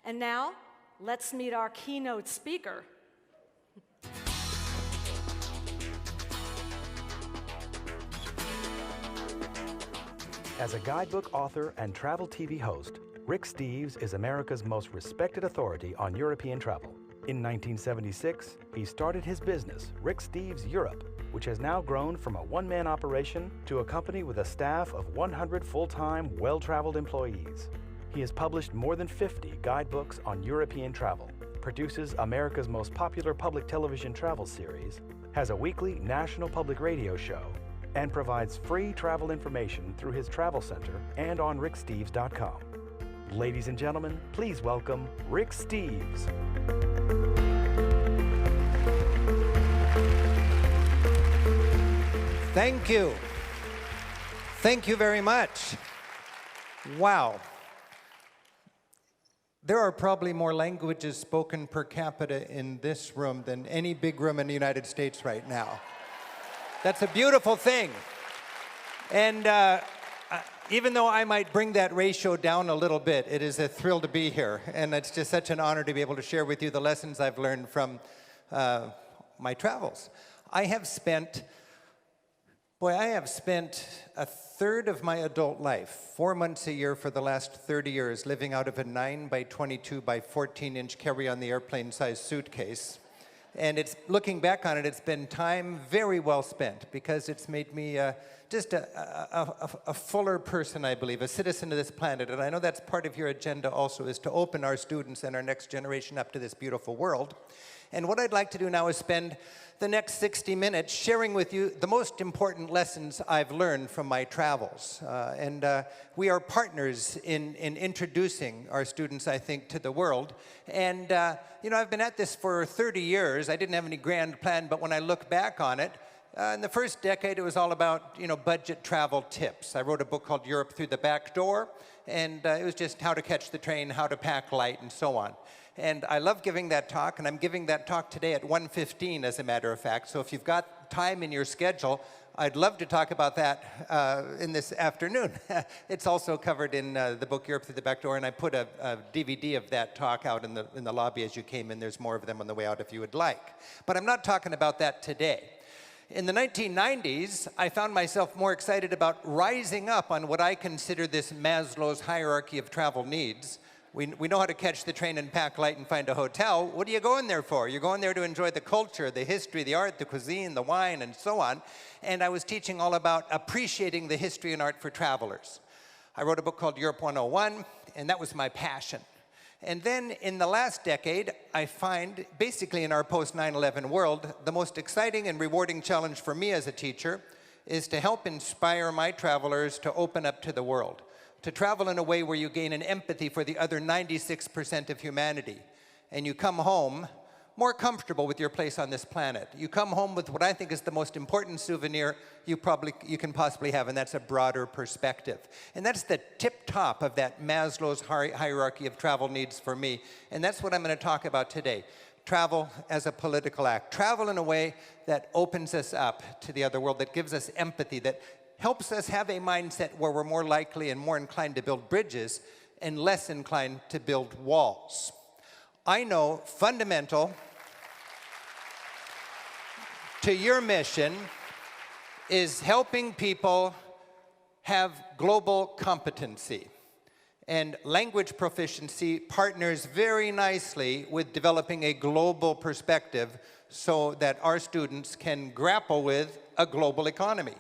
And now, let's meet our keynote speaker. As a guidebook author and travel TV host, Rick Steves is America's most respected authority on European travel. In 1976, he started his business, Rick Steves Europe, which has now grown from a one-man operation to a company with a staff of 100 full-time, well-traveled employees. He has published more than 50 guidebooks on European travel, produces America's most popular public television travel series, has a weekly national public radio show, and provides free travel information through his travel center and on ricksteves.com. Ladies and gentlemen, please welcome Rick Steves. Thank you. Thank you very much. Wow. There are probably more languages spoken per capita in this room than any big room in the United States right now. That's a beautiful thing. And even though I might bring that ratio down a little bit, it is a thrill to be here. And it's just such an honor to be able to share with you the lessons I've learned from my travels. I have spent a third of my adult life, 4 months a year for the last 30 years, living out of a 9 by 22 by 14-inch carry-on-the-airplane-sized suitcase. And looking back on it, it's been time very well spent because it's made me just a fuller person, I believe, a citizen of this planet. And I know that's part of your agenda also, is to open our students and our next generation up to this beautiful world. And what I'd like to do now is spend the next 60 minutes sharing with you the most important lessons I've learned from my travels. We are partners in introducing our students, I think, to the world. And, you know, I've been at this for 30 years. I didn't have any grand plan, but when I look back on it, in the first decade, it was all about, you know, budget travel tips. I wrote a book called Europe Through the Back Door, and it was just how to catch the train, how to pack light, and so on. And I love giving that talk, and I'm giving that talk today at 1:15, as a matter of fact. So if you've got time in your schedule, I'd love to talk about that in this afternoon. It's also covered in the book Europe Through the Back Door, and I put a DVD of that talk out in the lobby as you came in. There's more of them on the way out if you would like. But I'm not talking about that today. In the 1990s, I found myself more excited about rising up on what I consider this Maslow's hierarchy of travel needs. We know how to catch the train and pack light and find a hotel. What are you going there for? You're going there to enjoy the culture, the history, the art, the cuisine, the wine, and so on. And I was teaching all about appreciating the history and art for travelers. I wrote a book called Europe 101, and that was my passion. And then in the last decade, I find, basically in our post-9/11 world, the most exciting and rewarding challenge for me as a teacher is to help inspire my travelers to open up to the world, to travel in a way where you gain an empathy for the other 96% of humanity, and you come home more comfortable with your place on this planet. You come home with what I think is the most important souvenir you can possibly have, and that's a broader perspective. And that's the tip top of that Maslow's hierarchy of travel needs for me, and that's what I'm going to talk about today. Travel as a political act. Travel in a way that opens us up to the other world, that gives us empathy, that helps us have a mindset where we're more likely and more inclined to build bridges and less inclined to build walls. I know fundamental to your mission is helping people have global competency. And language proficiency partners very nicely with developing a global perspective so that our students can grapple with a global economy.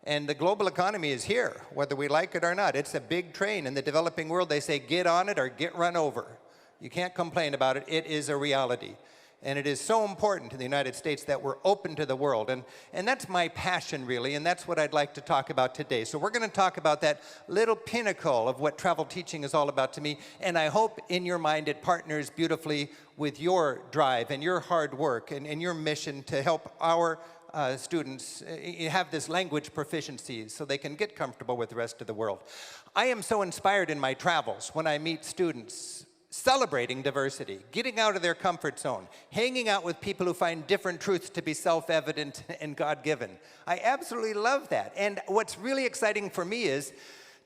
And the global economy is here, whether we like it or not. It's a big train. In the developing world, they say, get on it or get run over. You can't complain about it. It is a reality. And it is so important in the United States that we're open to the world. And that's my passion, really, and that's what I'd like to talk about today. So we're going to talk about that little pinnacle of what travel teaching is all about to me, and I hope in your mind it partners beautifully with your drive and your hard work and your mission to help our students have this language proficiency so they can get comfortable with the rest of the world. I am so inspired in my travels when I meet students celebrating diversity, getting out of their comfort zone, hanging out with people who find different truths to be self-evident and God-given. I absolutely love that. And what's really exciting for me is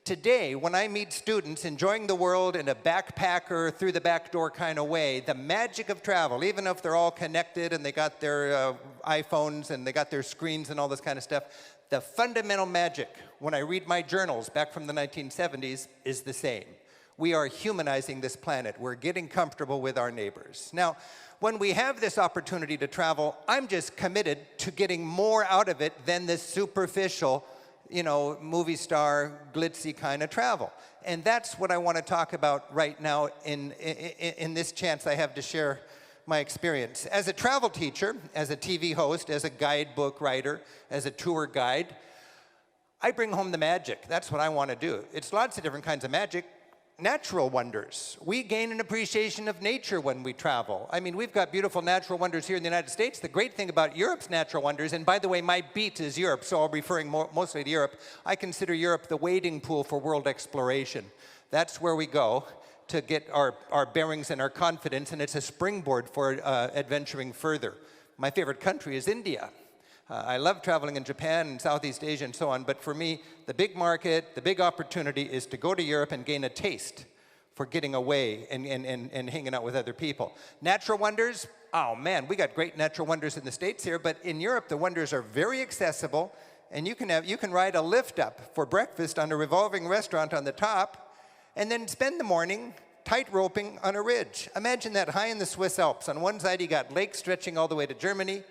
Today, when I meet students enjoying the world in a backpacker, through the back door kind of way, the magic of travel, even if they're all connected and they got their iPhones and they got their screens and all this kind of stuff, the fundamental magic, when I read my journals back from the 1970s, is the same. We are humanizing this planet. We're getting comfortable with our neighbors. Now, when we have this opportunity to travel, I'm just committed to getting more out of it than this superficial, movie star, glitzy kind of travel. And that's what I want to talk about right now in this chance I have to share my experience. As a travel teacher, as a TV host, as a guidebook writer, as a tour guide, I bring home the magic. That's what I want to do. It's lots of different kinds of magic. Natural wonders. We gain an appreciation of nature when we travel. I mean, we've got beautiful natural wonders here in the United States. The great thing about Europe's natural wonders, and by the way, my beat is Europe, so I'll be referring mostly to Europe. I consider Europe the wading pool for world exploration. That's where we go to get our bearings and our confidence, and it's a springboard for adventuring further. My favorite country is India. I love traveling in Japan and Southeast Asia and so on, but for me, the big market, the big opportunity is to go to Europe and gain a taste for getting away and hanging out with other people. Natural wonders, oh man, we got great natural wonders in the States here, but in Europe, the wonders are very accessible, and you can ride a lift up for breakfast on a revolving restaurant on the top, and then spend the morning tight-roping on a ridge. Imagine that high in the Swiss Alps. On one side, you got lakes stretching all the way to Germany.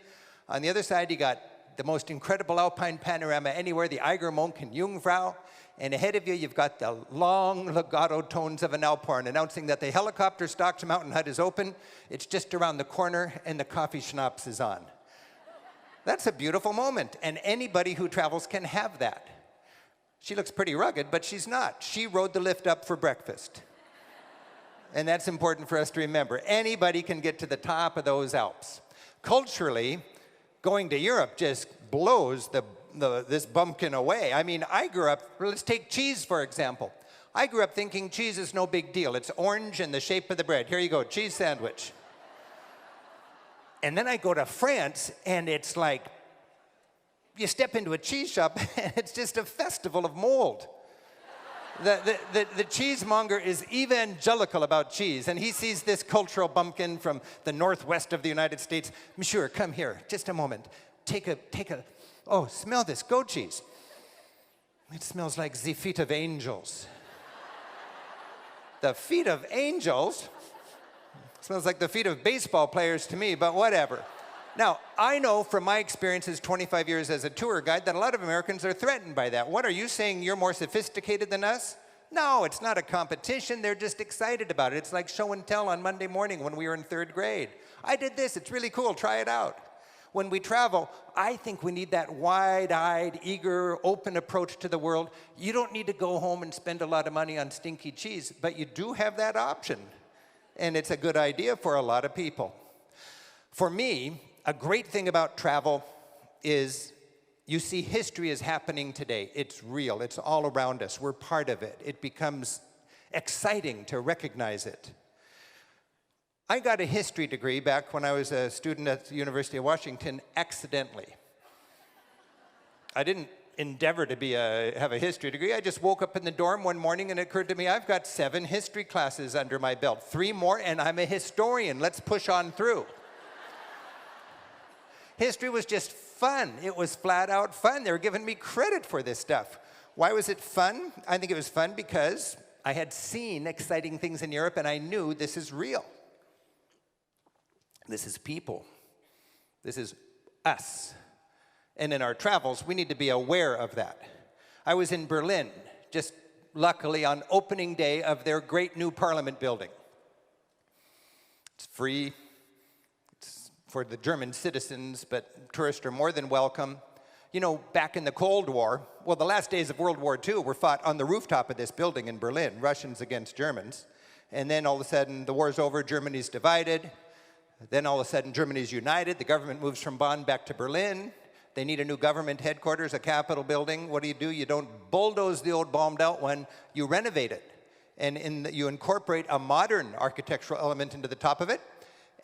On the other side, you got the most incredible alpine panorama anywhere, the Eigermonk Jungfrau. And ahead of you, you've got the long legato tones of an Alphorn announcing that the helicopter-stocked mountain hut is open, it's just around the corner, and the coffee schnapps is on. That's a beautiful moment, and anybody who travels can have that. She looks pretty rugged, but she's not. She rode the lift up for breakfast. And that's important for us to remember. Anybody can get to the top of those Alps. Culturally, going to Europe just blows this bumpkin away. I mean, I grew up, let's take cheese, for example. I grew up thinking cheese is no big deal. It's orange and the shape of the bread. Here you go, cheese sandwich. And then I go to France, and it's like, you step into a cheese shop, and it's just a festival of mold. The cheesemonger is evangelical about cheese, and he sees this cultural bumpkin from the northwest of the United States. Monsieur, come here, just a moment. Oh, smell this, goat cheese. It smells like the feet of angels. The feet of angels? Smells like the feet of baseball players to me, but whatever. Now, I know from my experiences, 25 years as a tour guide, that a lot of Americans are threatened by that. What, are you saying you're more sophisticated than us? No, it's not a competition. They're just excited about it. It's like show and tell on Monday morning when we were in 3rd grade. I did this. It's really cool. Try it out. When we travel, I think we need that wide-eyed, eager, open approach to the world. You don't need to go home and spend a lot of money on stinky cheese, but you do have that option. And it's a good idea for a lot of people. For me, a great thing about travel is you see history is happening today. It's real. It's all around us. We're part of it. It becomes exciting to recognize it. I got a history degree back when I was a student at the University of Washington accidentally. I didn't endeavor to have a history degree. I just woke up in the dorm one morning and it occurred to me, I've got 7 history classes under my belt, 3 more, and I'm a historian. Let's push on through. History was just fun. It was flat out fun. They were giving me credit for this stuff. Why was it fun? I think it was fun because I had seen exciting things in Europe and I knew this is real. This is people. This is us. And in our travels, we need to be aware of that. I was in Berlin, just luckily on opening day of their great new parliament building. It's free. For the German citizens, but tourists are more than welcome. You know, back in the Cold War, well, the last days of World War II were fought on the rooftop of this building in Berlin, Russians against Germans. And then all of a sudden, the war's over, Germany's divided. Then all of a sudden, Germany's united. The government moves from Bonn back to Berlin. They need a new government headquarters, a Capitol building. What do? You don't bulldoze the old bombed out one, you renovate it. And you incorporate a modern architectural element into the top of it,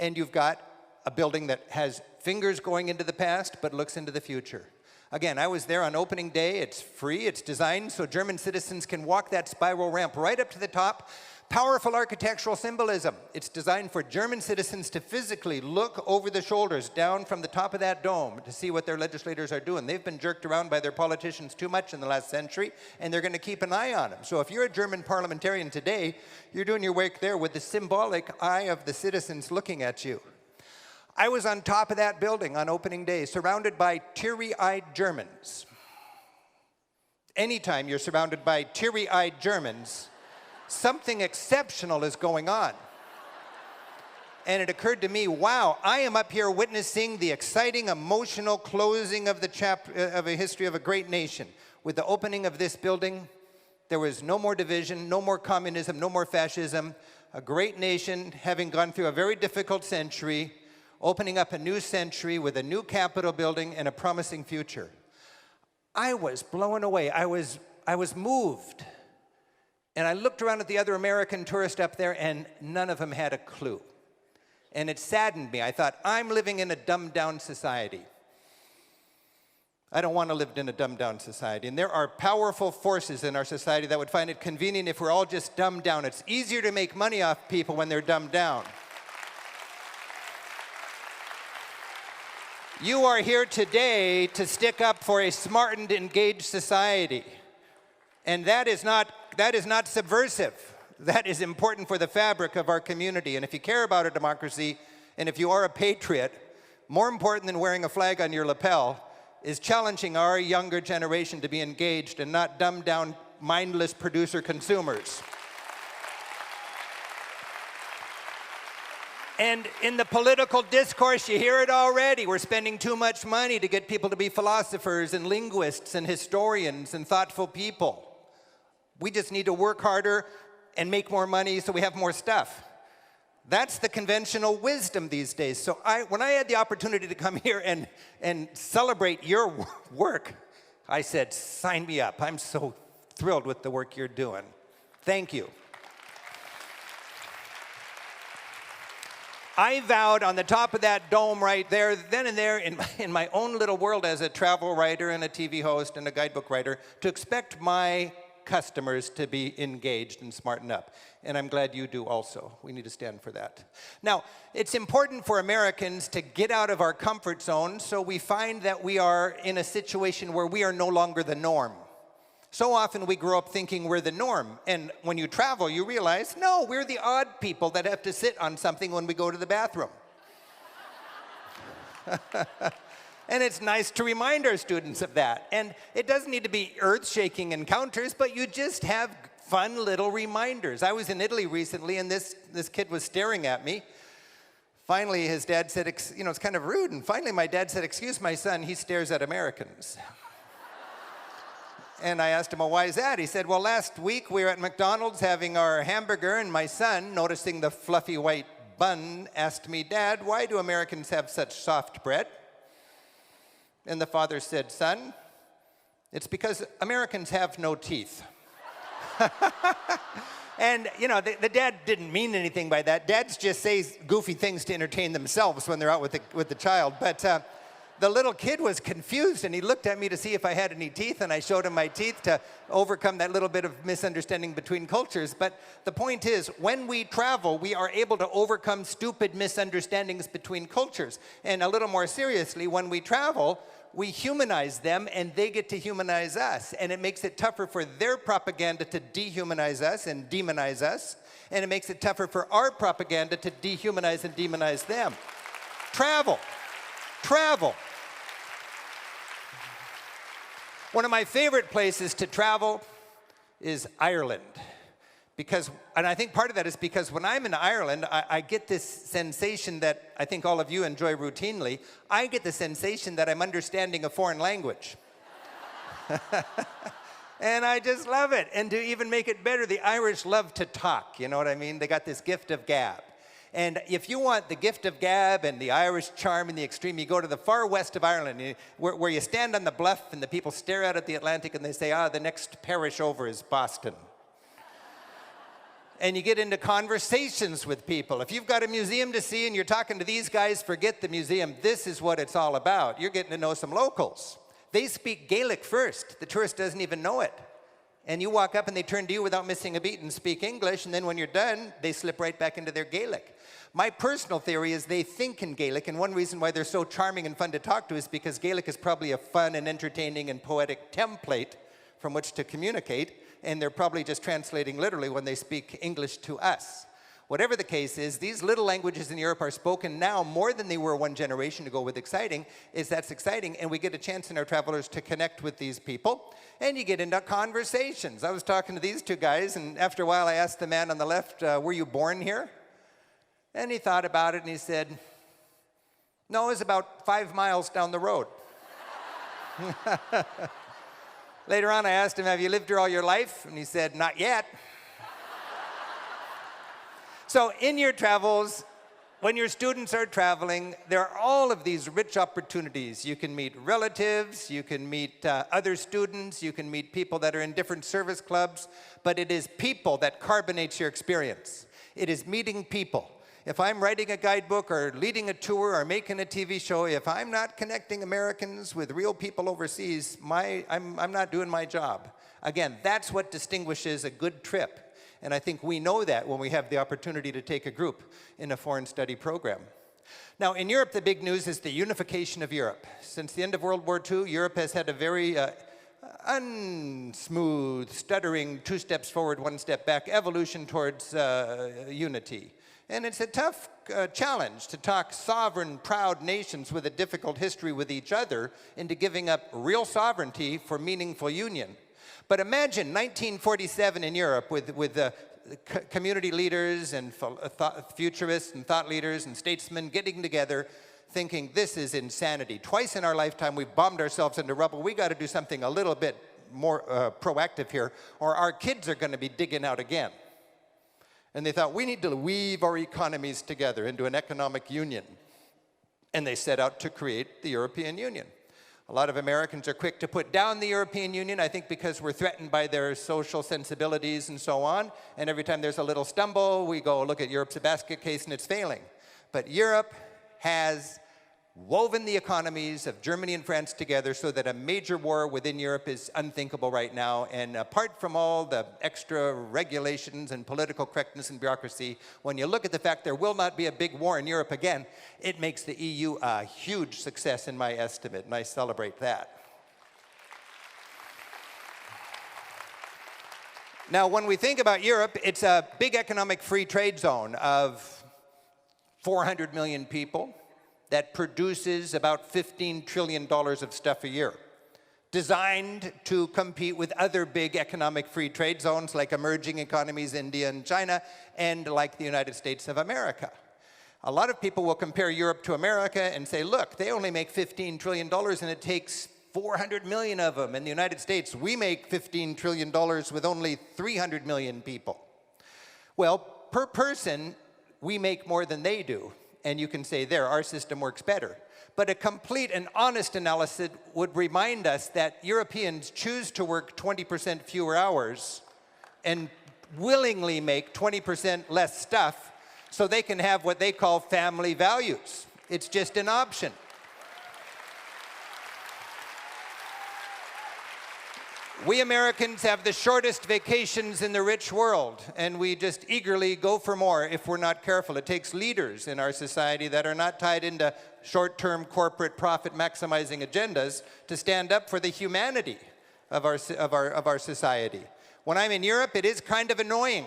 and you've got a building that has fingers going into the past but looks into the future. Again, I was there on opening day. It's free. It's designed so German citizens can walk that spiral ramp right up to the top. Powerful architectural symbolism. It's designed for German citizens to physically look over the shoulders down from the top of that dome to see what their legislators are doing. They've been jerked around by their politicians too much in the last century, and they're going to keep an eye on them. So if you're a German parliamentarian today, you're doing your work there with the symbolic eye of the citizens looking at you. I was on top of that building on opening day, surrounded by teary-eyed Germans. Anytime you're surrounded by teary-eyed Germans, something exceptional is going on. And it occurred to me, wow, I am up here witnessing the exciting, emotional closing of of a history of a great nation. With the opening of this building, there was no more division, no more communism, no more fascism. A great nation having gone through a very difficult century, opening up a new century with a new Capitol building and a promising future. I was blown away. I was moved. And I looked around at the other American tourists up there, and none of them had a clue. And it saddened me. I thought, I'm living in a dumbed-down society. I don't want to live in a dumbed-down society. And there are powerful forces in our society that would find it convenient if we're all just dumbed down. It's easier to make money off people when they're dumbed down. You are here today to stick up for a smart and engaged society. And that is not subversive. That is important for the fabric of our community. And if you care about a democracy, and if you are a patriot, more important than wearing a flag on your lapel is challenging our younger generation to be engaged and not dumbed down, mindless producer consumers. And in the political discourse, you hear it already. We're spending too much money to get people to be philosophers and linguists and historians and thoughtful people. We just need to work harder and make more money so we have more stuff. That's the conventional wisdom these days. So when I had the opportunity to come here and celebrate your work, I said, sign me up. I'm so thrilled with the work you're doing. Thank you. I vowed on the top of that dome right there, then and there, in my own little world as a travel writer and a TV host and a guidebook writer, to expect my customers to be engaged and smarten up. And I'm glad you do also. We need to stand for that. Now, it's important for Americans to get out of our comfort zone, so we find that we are in a situation where we are no longer the norm. So often we grow up thinking we're the norm, and when you travel, you realize, no, we're the odd people that have to sit on something when we go to the bathroom. And it's nice to remind our students of that. And it doesn't need to be earth-shaking encounters, but you just have fun little reminders. I was in Italy recently, and this kid was staring at me. Finally, his dad said, it's kind of rude, and finally my dad said, excuse my son, he stares at Americans. And I asked him, well, why is that? He said, well, last week we were at McDonald's having our hamburger, and my son, noticing the fluffy white bun, asked me, Dad, why do Americans have such soft bread? And the father said, son, it's because Americans have no teeth. And, the dad didn't mean anything by that. Dads just say goofy things to entertain themselves when they're out with the child. But the little kid was confused, and he looked at me to see if I had any teeth, and I showed him my teeth to overcome that little bit of misunderstanding between cultures. But the point is, when we travel, we are able to overcome stupid misunderstandings between cultures. And a little more seriously, when we travel, we humanize them, and they get to humanize us. And it makes it tougher for their propaganda to dehumanize us and demonize us. And it makes it tougher for our propaganda to dehumanize and demonize them. Travel. Travel. One of my favorite places to travel is Ireland. And I think part of that is because when I'm in Ireland, I get this sensation that I think all of you enjoy routinely. I get the sensation that I'm understanding a foreign language. And I just love it. And to even make it better, the Irish love to talk, you know what I mean? They got this gift of gab. And if you want the gift of gab and the Irish charm in the extreme, you go to the far west of Ireland, where you stand on the bluff and the people stare out at the Atlantic and they say, the next parish over is Boston. And you get into conversations with people. If you've got a museum to see and you're talking to these guys, forget the museum. This is what it's all about. You're getting to know some locals. They speak Gaelic first. The tourist doesn't even know it. And you walk up and they turn to you without missing a beat and speak English, and then when you're done, they slip right back into their Gaelic. My personal theory is they think in Gaelic, and one reason why they're so charming and fun to talk to is because Gaelic is probably a fun and entertaining and poetic template from which to communicate, and they're probably just translating literally when they speak English to us. Whatever the case is, these little languages in Europe are spoken now more than they were one generation ago. With exciting is that's exciting, and we get a chance in our travelers to connect with these people, and you get into conversations. I was talking to these two guys, and after a while I asked the man on the left, were you born here? And he thought about it, and he said, no, it's about 5 miles down the road. Later on, I asked him, have you lived here all your life? And he said, not yet. So in your travels, when your students are traveling, there are all of these rich opportunities. You can meet relatives, you can meet other students, you can meet people that are in different service clubs, but it is people that carbonates your experience. It is meeting people. If I'm writing a guidebook or leading a tour or making a TV show, if I'm not connecting Americans with real people overseas, I'm not doing my job. Again, that's what distinguishes a good trip. And I think we know that when we have the opportunity to take a group in a foreign study program. Now, in Europe, the big news is the unification of Europe. Since the end of World War II, Europe has had a very unsmooth, stuttering, 2 steps forward, 1 step back evolution towards unity. And it's a tough challenge to talk sovereign, proud nations with a difficult history with each other into giving up real sovereignty for meaningful union. But imagine 1947 in Europe with community leaders and futurists and thought leaders and statesmen getting together thinking this is insanity. Twice in our lifetime we've bombed ourselves into rubble. We got to do something a little bit more proactive here or our kids are going to be digging out again. And they thought, we need to weave our economies together into an economic union. And they set out to create the European Union. A lot of Americans are quick to put down the European Union, I think because we're threatened by their social sensibilities and so on. And every time there's a little stumble, we go look at Europe's a basket case and it's failing. But Europe has woven the economies of Germany and France together so that a major war within Europe is unthinkable right now. And apart from all the extra regulations and political correctness and bureaucracy, when you look at the fact there will not be a big war in Europe again, it makes the EU a huge success in my estimate, and I celebrate that. Now, when we think about Europe, it's a big economic free trade zone of 400 million people that produces about $15 trillion of stuff a year, designed to compete with other big economic free trade zones like emerging economies, India and China, and like the United States of America. A lot of people will compare Europe to America and say, look, they only make $15 trillion and it takes 400 million of them. In the United States, we make $15 trillion with only 300 million people. Well, per person, we make more than they do. And you can say there, our system works better. But a complete and honest analysis would remind us that Europeans choose to work 20% fewer hours and willingly make 20% less stuff so they can have what they call family values. It's just an option. We Americans have the shortest vacations in the rich world, and we just eagerly go for more if we're not careful. It takes leaders in our society that are not tied into short-term corporate profit-maximizing agendas to stand up for the humanity of our society. When I'm in Europe, it is kind of annoying.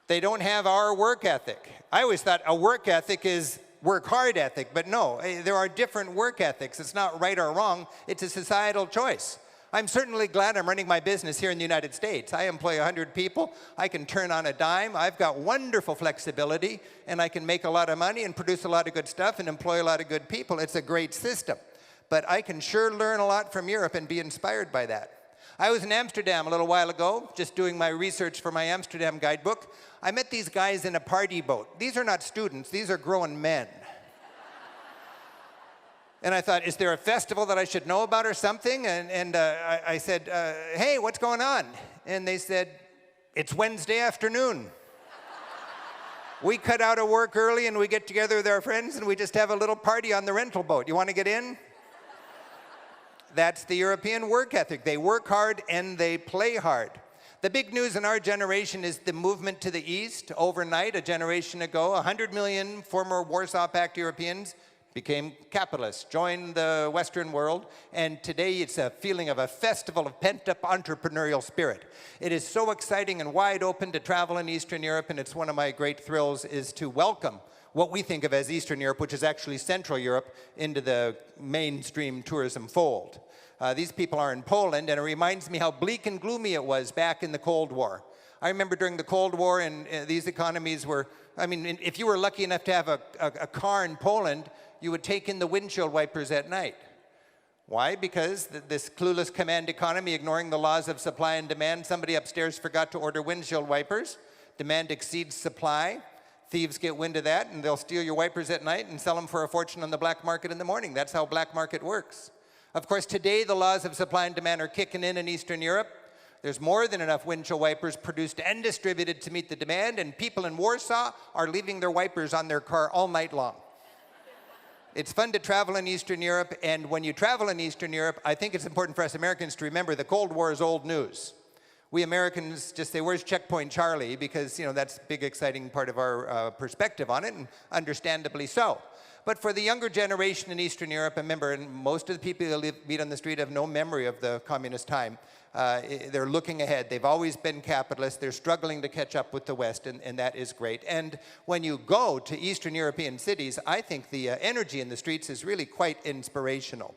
They don't have our work ethic. I always thought a work ethic is work hard ethic, but no, there are different work ethics. It's not right or wrong, it's a societal choice. I'm certainly glad I'm running my business here in the United States. I employ 100 people. I can turn on a dime. I've got wonderful flexibility, and I can make a lot of money and produce a lot of good stuff and employ a lot of good people. It's a great system. But I can sure learn a lot from Europe and be inspired by that. I was in Amsterdam a little while ago, just doing my research for my Amsterdam guidebook. I met these guys in a party boat. These are not students. These are grown men. And I thought, is there a festival that I should know about or something? And I said, hey, what's going on? And they said, it's Wednesday afternoon. We cut out of work early and we get together with our friends and we just have a little party on the rental boat. You want to get in? That's the European work ethic. They work hard and they play hard. The big news in our generation is the movement to the east. Overnight, a generation ago, 100 million former Warsaw Pact Europeans became capitalists, joined the Western world, and today it's a feeling of a festival of pent-up entrepreneurial spirit. It is so exciting and wide open to travel in Eastern Europe, and it's one of my great thrills is to welcome what we think of as Eastern Europe, which is actually Central Europe, into the mainstream tourism fold. These people are in Poland, and it reminds me how bleak and gloomy it was back in the Cold War. I remember during the Cold War, and these economies were, I mean, if you were lucky enough to have a car in Poland, you would take in the windshield wipers at night. Why? Because this clueless command economy, ignoring the laws of supply and demand, somebody upstairs forgot to order windshield wipers. Demand exceeds supply. Thieves get wind of that, and they'll steal your wipers at night and sell them for a fortune on the black market in the morning. That's how black market works. Of course, today the laws of supply and demand are kicking in Eastern Europe. There's more than enough windshield wipers produced and distributed to meet the demand, and people in Warsaw are leaving their wipers on their car all night long. It's fun to travel in Eastern Europe, and when you travel in Eastern Europe, I think it's important for us Americans to remember the Cold War is old news. We Americans just say, where's Checkpoint Charlie? Because, you know, that's a big, exciting part of our perspective on it, and understandably so. But for the younger generation in Eastern Europe, remember, and most of the people you meet on the street have no memory of the communist time. They're looking ahead. They've always been capitalists. They're struggling to catch up with the West, and that is great. And when you go to Eastern European cities, I think the energy in the streets is really quite inspirational.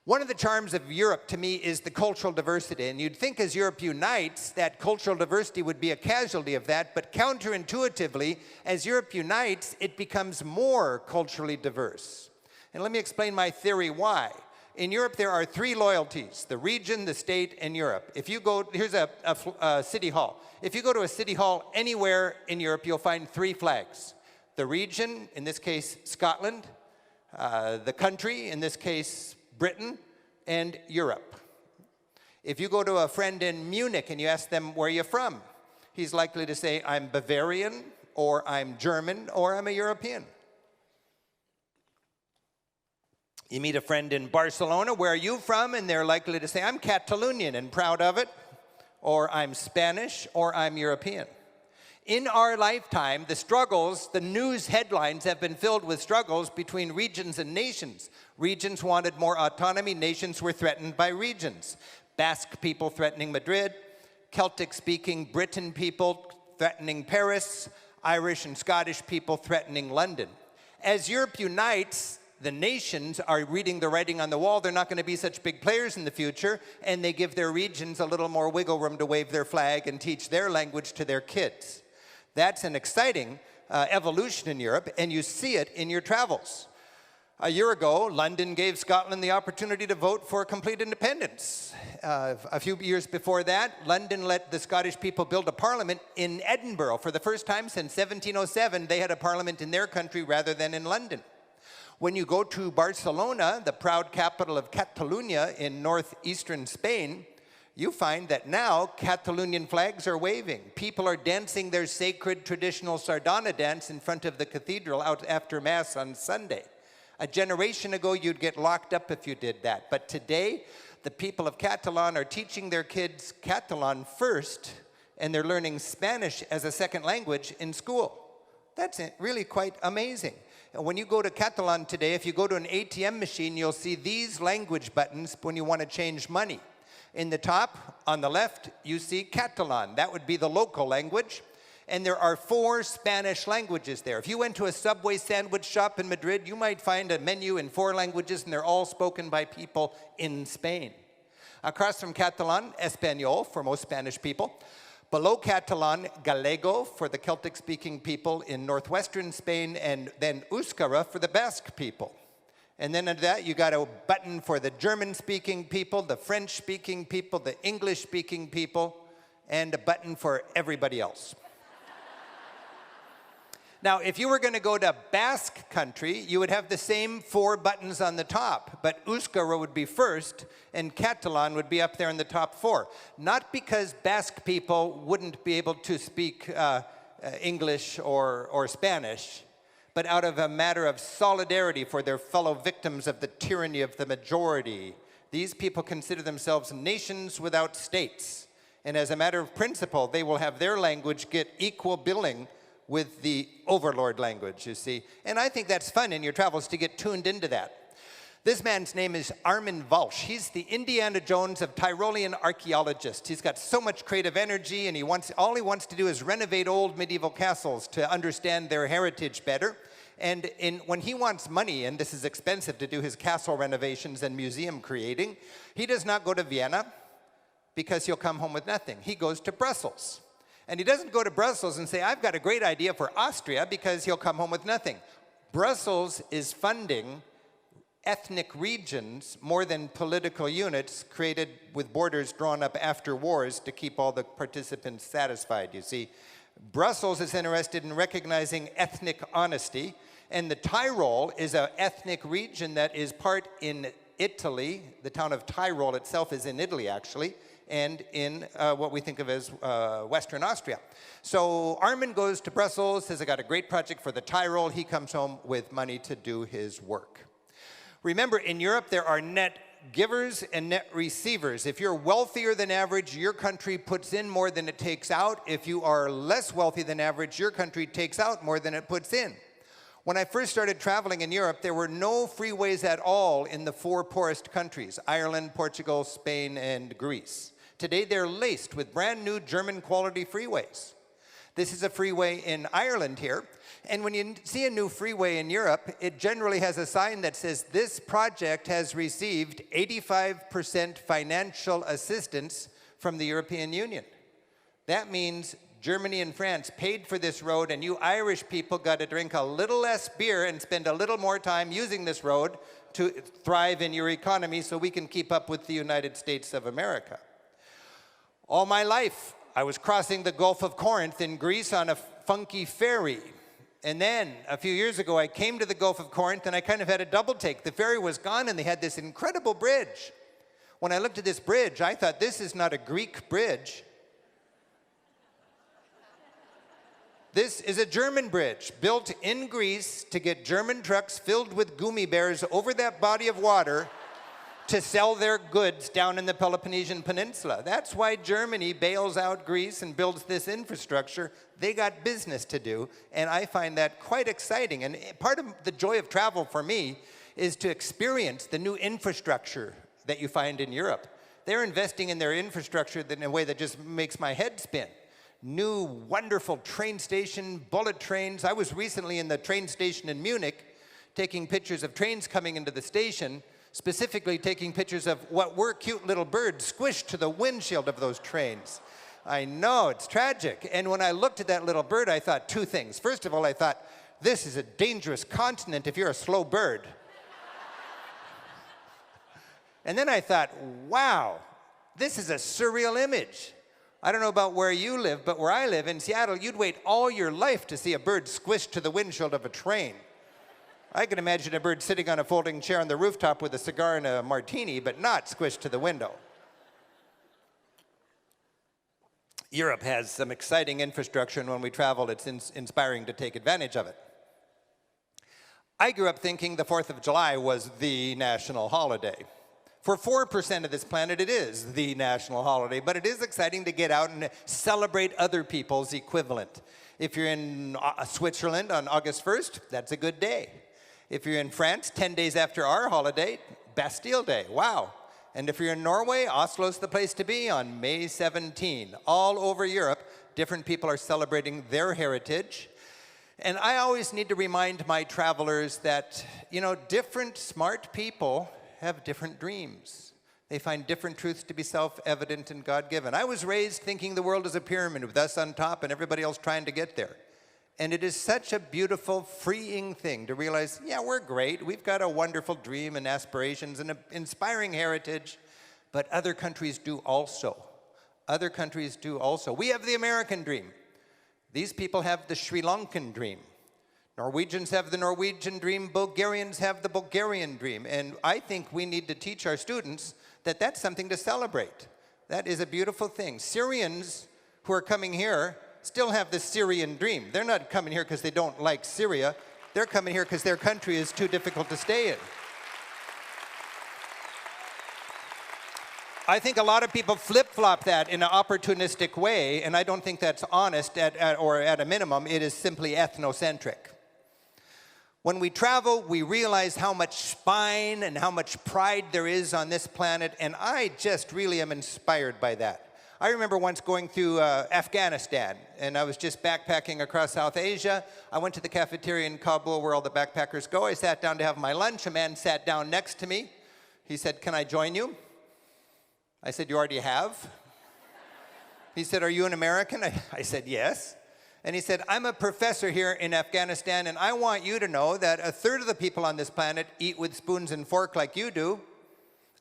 One of the charms of Europe, to me, is the cultural diversity. And you'd think as Europe unites, that cultural diversity would be a casualty of that. But counterintuitively, as Europe unites, it becomes more culturally diverse. And let me explain my theory why. In Europe, there are three loyalties: the region, the state, and Europe. If you go, here's a city hall. If you go to a city hall anywhere in Europe, you'll find three flags. The region, in this case, Scotland. The country, in this case, Britain, and Europe. If you go to a friend in Munich and you ask them, where are you from? He's likely to say, I'm Bavarian, or I'm German, or I'm a European. You meet a friend in Barcelona, where are you from? And they're likely to say, I'm Catalonian and proud of it, or I'm Spanish, or I'm European. In our lifetime, the struggles, the news headlines have been filled with struggles between regions and nations. Regions wanted more autonomy, nations were threatened by regions. Basque people threatening Madrid, Celtic-speaking Britain people threatening Paris, Irish and Scottish people threatening London. As Europe unites, the nations are reading the writing on the wall. They're not going to be such big players in the future, and they give their regions a little more wiggle room to wave their flag and teach their language to their kids. That's an exciting evolution in Europe, and you see it in your travels. A year ago, London gave Scotland the opportunity to vote for complete independence. A few years before that, London let the Scottish people build a parliament in Edinburgh. For the first time since 1707, they had a parliament in their country rather than in London. When you go to Barcelona, the proud capital of Catalonia in northeastern Spain, you find that now Catalonian flags are waving. People are dancing their sacred traditional sardana dance in front of the cathedral out after Mass on Sunday. A generation ago, you'd get locked up if you did that. But today, the people of Catalan are teaching their kids Catalan first, and they're learning Spanish as a second language in school. That's really quite amazing. When you go to Catalan today, if you go to an ATM machine, you'll see these language buttons when you want to change money. In the top, on the left, you see Catalan. That would be the local language. And there are 4 Spanish languages there. If you went to a Subway sandwich shop in Madrid, you might find a menu in 4 languages, and they're all spoken by people in Spain. Across from Catalan, Español for most Spanish people. Below Catalan, Gallego for the Celtic-speaking people in northwestern Spain, and then Euskara for the Basque people. And then under that, you got a button for the German-speaking people, the French-speaking people, the English-speaking people, and a button for everybody else. Now, if you were going to go to Basque country, you would have the same 4 buttons on the top, but Euskara would be first, and Catalan would be up there in the top 4. Not because Basque people wouldn't be able to speak English or Spanish, but out of a matter of solidarity for their fellow victims of the tyranny of the majority, These people consider themselves nations without states. And as a matter of principle, they will have their language get equal billing with the overlord language, you see. And I think that's fun in your travels to get tuned into that. This man's name is Armin Walsh. He's the Indiana Jones of Tyrolean archaeologists. He's got so much creative energy, and all he wants to do is renovate old medieval castles to understand their heritage better. And when he wants money, and this is expensive to do his castle renovations and museum creating, he does not go to Vienna because he'll come home with nothing. He goes to Brussels. And he doesn't go to Brussels and say, I've got a great idea for Austria, because he'll come home with nothing. Brussels is funding ethnic regions more than political units created with borders drawn up after wars to keep all the participants satisfied, you see. Brussels is interested in recognizing ethnic honesty, and the Tyrol is an ethnic region that is part in Italy. The town of Tyrol itself is in Italy, actually, and in what we think of as Western Austria. So Armin goes to Brussels, says, I got a great project for the Tyrol. He comes home with money to do his work. Remember, in Europe, there are net givers and net receivers. If you're wealthier than average, your country puts in more than it takes out. If you are less wealthy than average, your country takes out more than it puts in. When I first started traveling in Europe, there were no freeways at all in the 4 poorest countries, Ireland, Portugal, Spain, and Greece. Today, they're laced with brand new German quality freeways. This is a freeway in Ireland here. And when you see a new freeway in Europe, it generally has a sign that says, this project has received 85% financial assistance from the European Union. That means Germany and France paid for this road, and you Irish people got to drink a little less beer and spend a little more time using this road to thrive in your economy so we can keep up with the United States of America. All my life, I was crossing the Gulf of Corinth in Greece on a funky ferry. And then, a few years ago, I came to the Gulf of Corinth, and I kind of had a double take. The ferry was gone, and they had this incredible bridge. When I looked at this bridge, I thought, this is not a Greek bridge. This is a German bridge, built in Greece to get German trucks filled with gummy bears over that body of water to sell their goods down in the Peloponnesian Peninsula. That's why Germany bails out Greece and builds this infrastructure. They got business to do, and I find that quite exciting. And part of the joy of travel for me is to experience the new infrastructure that you find in Europe. They're investing in their infrastructure in a way that just makes my head spin. New, wonderful train station, bullet trains. I was recently in the train station in Munich taking pictures of trains coming into the station, specifically taking pictures of what were cute little birds squished to the windshield of those trains. I know, it's tragic. And when I looked at that little bird, I thought 2 things. First of all, I thought, this is a dangerous continent if you're a slow bird. And then I thought, wow, this is a surreal image. I don't know about where you live, but where I live in Seattle, you'd wait all your life to see a bird squished to the windshield of a train. I can imagine a bird sitting on a folding chair on the rooftop with a cigar and a martini, but not squished to the window. Europe has some exciting infrastructure, and when we travel, it's inspiring to take advantage of it. I grew up thinking the 4th of July was the national holiday. For 4% of this planet, it is the national holiday, but it is exciting to get out and celebrate other people's equivalent. If you're in Switzerland on August 1st, that's a good day. If you're in France, 10 days after our holiday, Bastille Day, wow. And if you're in Norway, Oslo's the place to be on May 17. All over Europe, different people are celebrating their heritage. And I always need to remind my travelers that, different smart people have different dreams. They find different truths to be self-evident and God-given. I was raised thinking the world is a pyramid with us on top and everybody else trying to get there. And it is such a beautiful, freeing thing to realize, yeah, we're great. We've got a wonderful dream and aspirations and an inspiring heritage, but other countries do also. Other countries do also. We have the American dream. These people have the Sri Lankan dream. Norwegians have the Norwegian dream. Bulgarians have the Bulgarian dream. And I think we need to teach our students that that's something to celebrate. That is a beautiful thing. Syrians who are coming here still have the Syrian dream. They're not coming here because they don't like Syria. They're coming here because their country is too difficult to stay in. I think a lot of people flip-flop that in an opportunistic way, and I don't think that's honest, or at a minimum, it is simply ethnocentric. When we travel, we realize how much spine and how much pride there is on this planet, and I just really am inspired by that. I remember once going through Afghanistan, and I was just backpacking across South Asia. I went to the cafeteria in Kabul where all the backpackers go. I sat down to have my lunch. A man sat down next to me. He said, "Can I join you?" I said, "You already have?" He said, "Are you an American?" I said, "Yes." And he said, "I'm a professor here in Afghanistan, and I want you to know that a third of the people on this planet eat with spoons and fork like you do.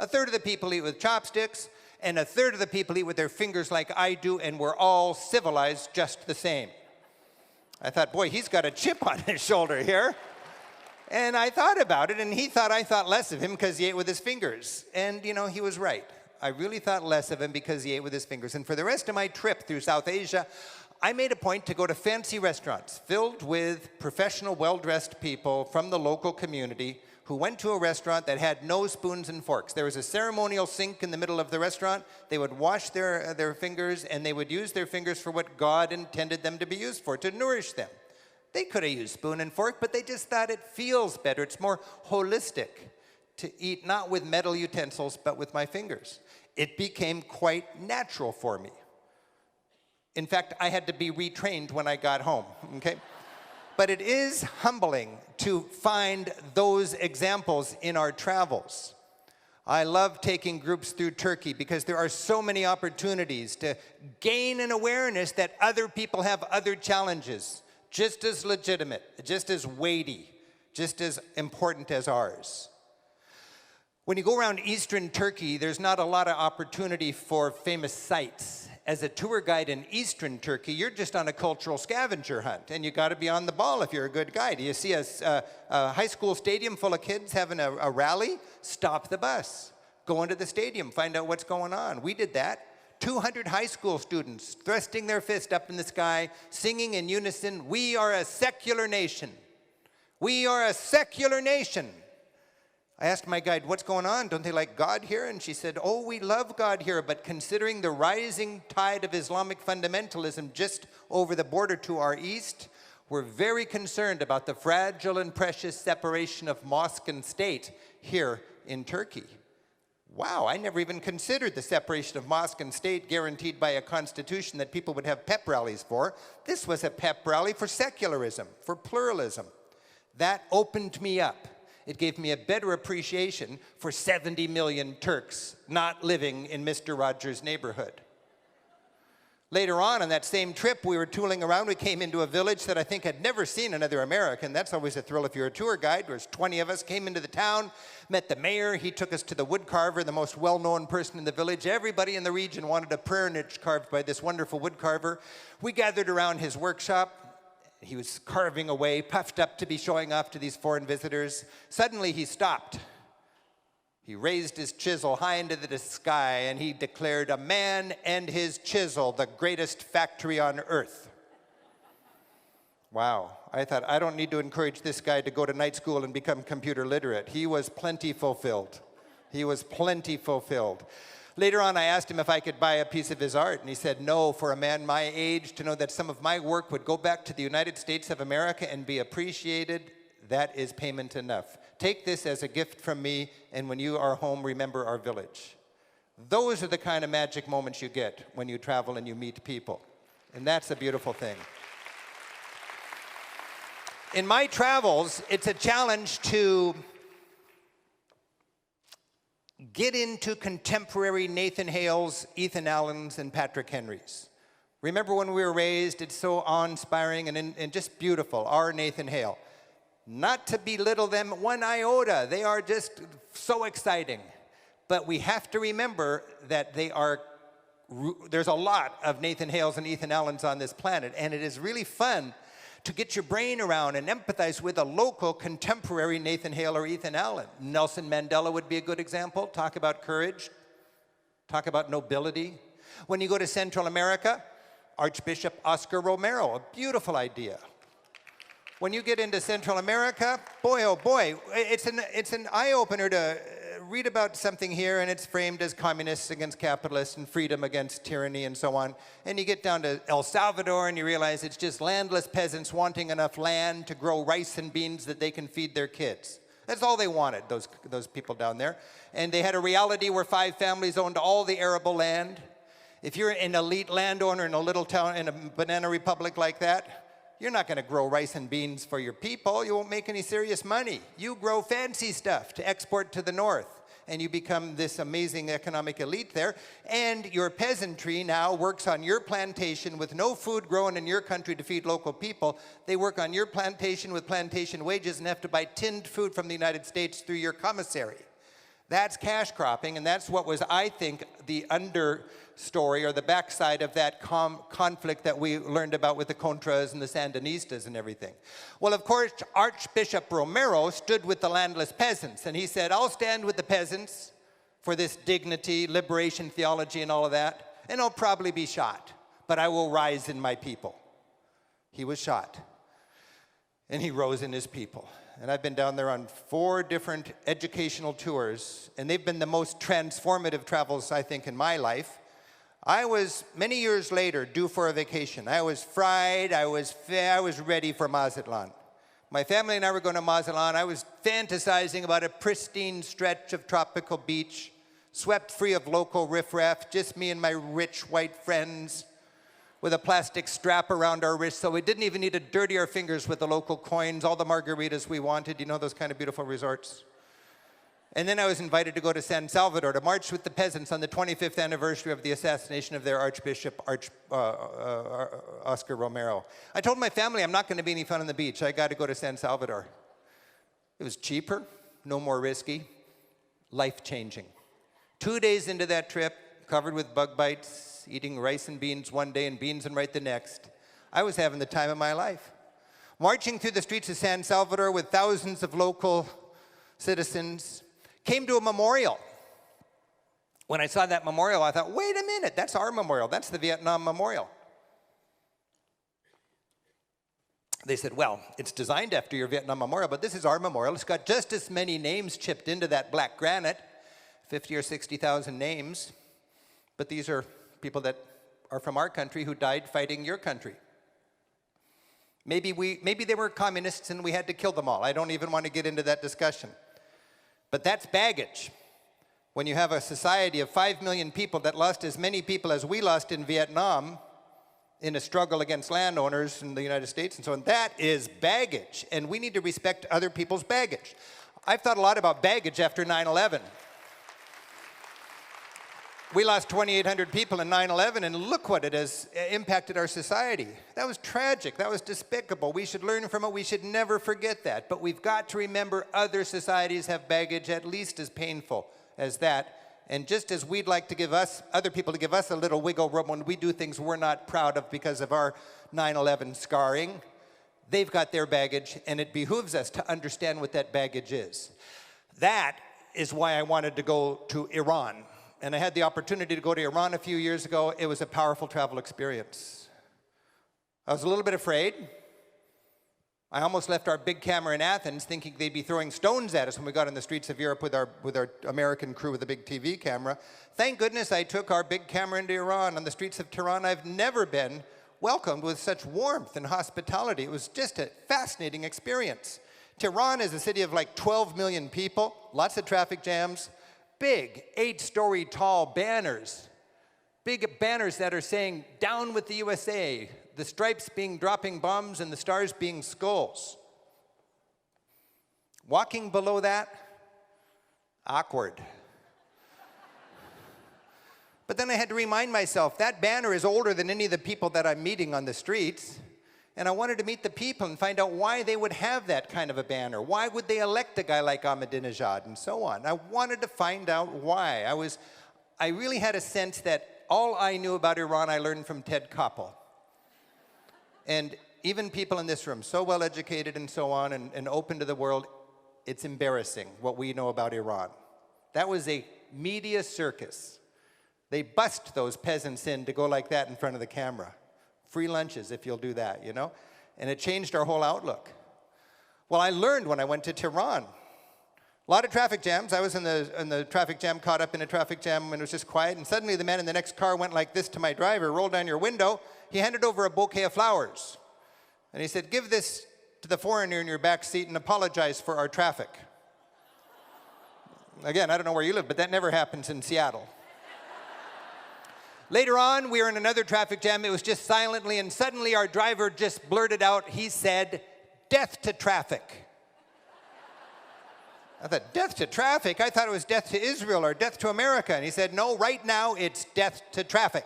A third of the people eat with chopsticks, and a third of the people eat with their fingers like I do, and we're all civilized just the same." I thought, boy, he's got a chip on his shoulder here. And I thought about it, and he thought I thought less of him because he ate with his fingers. And, you know, he was right. I really thought less of him because he ate with his fingers. And for the rest of my trip through South Asia, I made a point to go to fancy restaurants filled with professional, well-dressed people from the local community who went to a restaurant that had no spoons and forks. There was a ceremonial sink in the middle of the restaurant. They would wash their fingers, and they would use their fingers for what God intended them to be used for, to nourish them. They could have used spoon and fork, but they just thought it feels better. It's more holistic to eat not with metal utensils, but with my fingers. It became quite natural for me. In fact, I had to be retrained when I got home, okay? But it is humbling to find those examples in our travels. I love taking groups through Turkey because there are so many opportunities to gain an awareness that other people have other challenges, just as legitimate, just as weighty, just as important as ours. When you go around Eastern Turkey, there's not a lot of opportunity for famous sites. As a tour guide in Eastern Turkey, you're just on a cultural scavenger hunt, and you got to be on the ball if you're a good guide. You see a high school stadium full of kids having a rally, stop the bus. Go into the stadium, find out what's going on. We did that. 200 high school students thrusting their fist up in the sky, singing in unison, "We are a secular nation. We are a secular nation." I asked my guide, "What's going on? Don't they like God here?" And she said, "Oh, we love God here, but considering the rising tide of Islamic fundamentalism just over the border to our east, we're very concerned about the fragile and precious separation of mosque and state here in Turkey." Wow, I never even considered the separation of mosque and state guaranteed by a constitution that people would have pep rallies for. This was a pep rally for secularism, for pluralism. That opened me up. It gave me a better appreciation for 70 million Turks not living in Mr. Rogers' neighborhood. Later on that same trip, we were tooling around. We came into a village that I think had never seen another American. That's always a thrill if you're a tour guide. There's 20 of us, came into the town, met the mayor. He took us to the woodcarver, the most well-known person in the village. Everybody in the region wanted a prayer niche carved by this wonderful woodcarver. We gathered around his workshop. He was carving away, puffed up to be showing off to these foreign visitors. Suddenly he stopped. He raised his chisel high into the sky and he declared, "A man and his chisel, the greatest factory on earth." Wow. I thought, I don't need to encourage this guy to go to night school and become computer literate. He was plenty fulfilled. He was plenty fulfilled. Later on, I asked him if I could buy a piece of his art, and he said, "No, for a man my age, to know that some of my work would go back to the United States of America and be appreciated, that is payment enough. Take this as a gift from me, and when you are home, remember our village." Those are the kind of magic moments you get when you travel and you meet people, and that's a beautiful thing. In my travels, it's a challenge to get into contemporary Nathan Hales, Ethan Allen's, and Patrick Henry's. Remember when we were raised, it's so awe-inspiring and just beautiful, our Nathan Hale. Not to belittle them one iota, they are just so exciting. But we have to remember that there's a lot of Nathan Hales and Ethan Allens on this planet, and it is really fun to get your brain around and empathize with a local contemporary Nathan Hale or Ethan Allen. Nelson Mandela would be a good example. Talk about courage. Talk about nobility. When you go to Central America, Archbishop Oscar Romero, a beautiful idea. When you get into Central America, boy, oh boy, it's an eye-opener to read about something here, and it's framed as communists against capitalists and freedom against tyranny and so on. And you get down to El Salvador, and you realize it's just landless peasants wanting enough land to grow rice and beans that they can feed their kids. That's all they wanted, those people down there. And they had a reality where 5 families owned all the arable land. If you're an elite landowner in a little town, in a banana republic like that, you're not going to grow rice and beans for your people. You won't make any serious money. You grow fancy stuff to export to the north, and you become this amazing economic elite there. And your peasantry now works on your plantation with no food grown in your country to feed local people. They work on your plantation with plantation wages and have to buy tinned food from the United States through your commissary. That's cash cropping, and that's what was, I think, the understory or the backside of that conflict that we learned about with the Contras and the Sandinistas and everything. Well, of course, Archbishop Romero stood with the landless peasants, and he said, I'll stand with the peasants for this dignity, liberation theology, and all of that, and I'll probably be shot, but I will rise in my people. He was shot, and he rose in his people. And I've been down there on 4 different educational tours, and they've been the most transformative travels, I think, in my life. I was, many years later, due for a vacation. I was fried, I was ready for Mazatlan. My family and I were going to Mazatlan. I was fantasizing about a pristine stretch of tropical beach, swept free of local riffraff, just me and my rich white friends, with a plastic strap around our wrists, so we didn't even need to dirty our fingers with the local coins, all the margaritas we wanted, you know, those kind of beautiful resorts. And then I was invited to go to San Salvador to march with the peasants on the 25th anniversary of the assassination of their Archbishop, Oscar Romero. I told my family I'm not going to be any fun on the beach. I got to go to San Salvador. It was cheaper, no more risky, life-changing. 2 days into that trip, covered with bug bites, eating rice and beans one day and beans and rice the next. I was having the time of my life. Marching through the streets of San Salvador with thousands of local citizens, came to a memorial. When I saw that memorial, I thought, wait a minute, that's our memorial. That's the Vietnam Memorial. They said, well, it's designed after your Vietnam Memorial, but this is our memorial. It's got just as many names chipped into that black granite, 50 or 60,000 names. But these are people that are from our country who died fighting your country. Maybe they were communists and we had to kill them all. I don't even want to get into that discussion. But that's baggage. When you have a society of 5 million people that lost as many people as we lost in Vietnam in a struggle against landowners in the United States and so on, that is baggage. And we need to respect other people's baggage. I've thought a lot about baggage after 9/11. We lost 2,800 people in 9/11, and look what it has impacted our society. That was tragic. That was despicable. We should learn from it. We should never forget that. But we've got to remember other societies have baggage at least as painful as that. And just as we'd like to give other people to give us a little wiggle room when we do things we're not proud of because of our 9/11 scarring, they've got their baggage, and it behooves us to understand what that baggage is. That is why I wanted to go to Iran. And I had the opportunity to go to Iran a few years ago. It was a powerful travel experience. I was a little bit afraid. I almost left our big camera in Athens thinking they'd be throwing stones at us when we got in the streets of Europe with our American crew with a big TV camera. Thank goodness I took our big camera into Iran. On the streets of Tehran, I've never been welcomed with such warmth and hospitality. It was just a fascinating experience. Tehran is a city of like 12 million people, lots of traffic jams, big 8-story tall banners, big banners that are saying, down with the USA, the stripes being dropping bombs and the stars being skulls. Walking below that, awkward. But then I had to remind myself, that banner is older than any of the people that I'm meeting on the streets. And I wanted to meet the people and find out why they would have that kind of a banner. Why would they elect a guy like Ahmadinejad and so on? I wanted to find out why. I really had a sense that all I knew about Iran I learned from Ted Koppel. And even people in this room, so well educated and so on and open to the world, it's embarrassing what we know about Iran. That was a media circus. They bust those peasants in to go like that in front of the camera. Free lunches if you'll do that, you know? And it changed our whole outlook. Well, I learned when I went to Tehran. A lot of traffic jams. I was in the traffic jam, caught up in a traffic jam when it was just quiet, and suddenly the man in the next car went like this to my driver, rolled down your window. He handed over a bouquet of flowers. And he said, give this to the foreigner in your back seat and apologize for our traffic. Again, I don't know where you live, but that never happens in Seattle. Later on, we were in another traffic jam. It was just silently, and suddenly our driver just blurted out, he said, death to traffic. I thought, death to traffic? I thought it was death to Israel or death to America. And he said, no, right now it's death to traffic.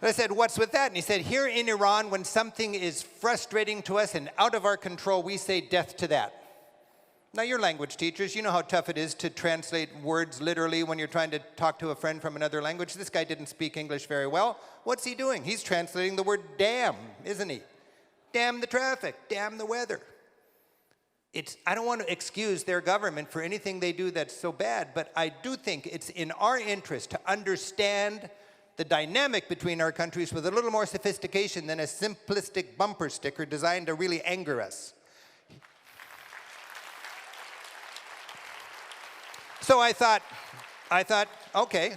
And I said, what's with that? And he said, here in Iran, when something is frustrating to us and out of our control, we say death to that. Now, you're language teachers. You know how tough it is to translate words literally when you're trying to talk to a friend from another language. This guy didn't speak English very well. What's he doing? He's translating the word damn, isn't he? Damn the traffic, damn the weather. I don't want to excuse their government for anything they do that's so bad, but I do think it's in our interest to understand the dynamic between our countries with a little more sophistication than a simplistic bumper sticker designed to really anger us. So I thought, okay,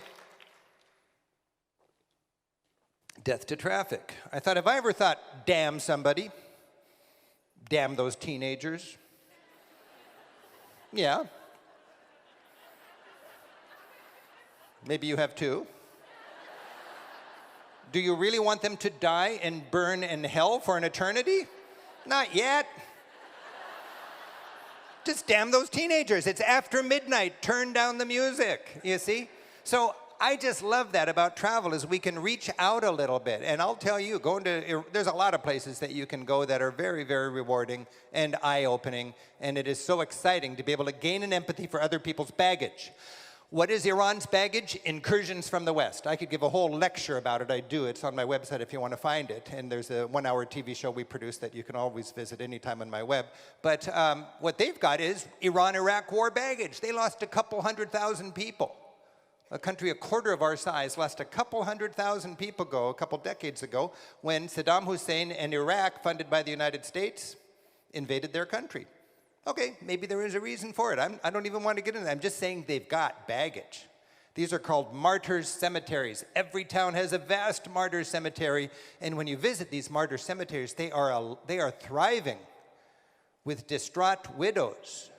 death to traffic. I thought, have I ever thought, damn somebody? Damn those teenagers? Yeah. Maybe you have too. Do you really want them to die and burn in hell for an eternity? Not yet. Just damn those teenagers. It's after midnight. Turn down the music, you see? So I just love that about travel is we can reach out a little bit. And I'll tell you, there's a lot of places that you can go that are very, very rewarding and eye-opening. And it is so exciting to be able to gain an empathy for other people's baggage. What is Iran's baggage? Incursions from the West. I could give a whole lecture about it. I do. It's on my website if you want to find it. And there's a 1-hour TV show we produce that you can always visit anytime on my web. But what they've got is Iran-Iraq war baggage. They lost a couple 100,000 people. A country a quarter of our size lost a couple 100,000 people a couple decades ago, when Saddam Hussein and Iraq, funded by the United States, invaded their country. Okay, maybe there is a reason for it. I don't even want to get into that. I'm just saying they've got baggage. These are called martyrs' cemeteries. Every town has a vast martyrs' cemetery, and when you visit these martyrs' cemeteries, they are thriving with distraught widows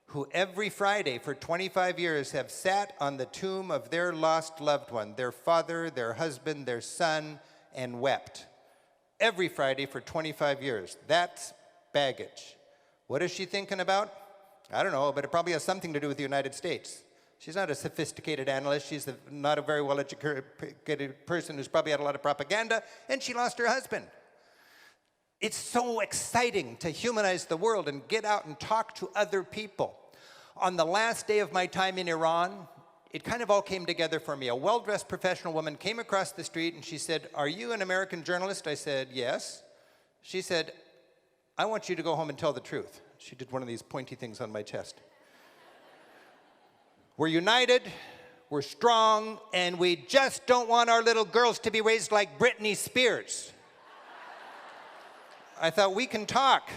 who every Friday for 25 years have sat on the tomb of their lost loved one, their father, their husband, their son, and wept. Every Friday for 25 years. That's baggage. What is she thinking about? I don't know, but it probably has something to do with the United States. She's not a sophisticated analyst. She's not a very well-educated person who's probably had a lot of propaganda, and she lost her husband. It's so exciting to humanize the world and get out and talk to other people. On the last day of my time in Iran, it kind of all came together for me. A well-dressed professional woman came across the street and she said, "Are you an American journalist?" I said, "Yes." She said, "I want you to go home and tell the truth." She did one of these pointy things on my chest. "We're united, we're strong, and we just don't want our little girls to be raised like Britney Spears." I thought, we can talk.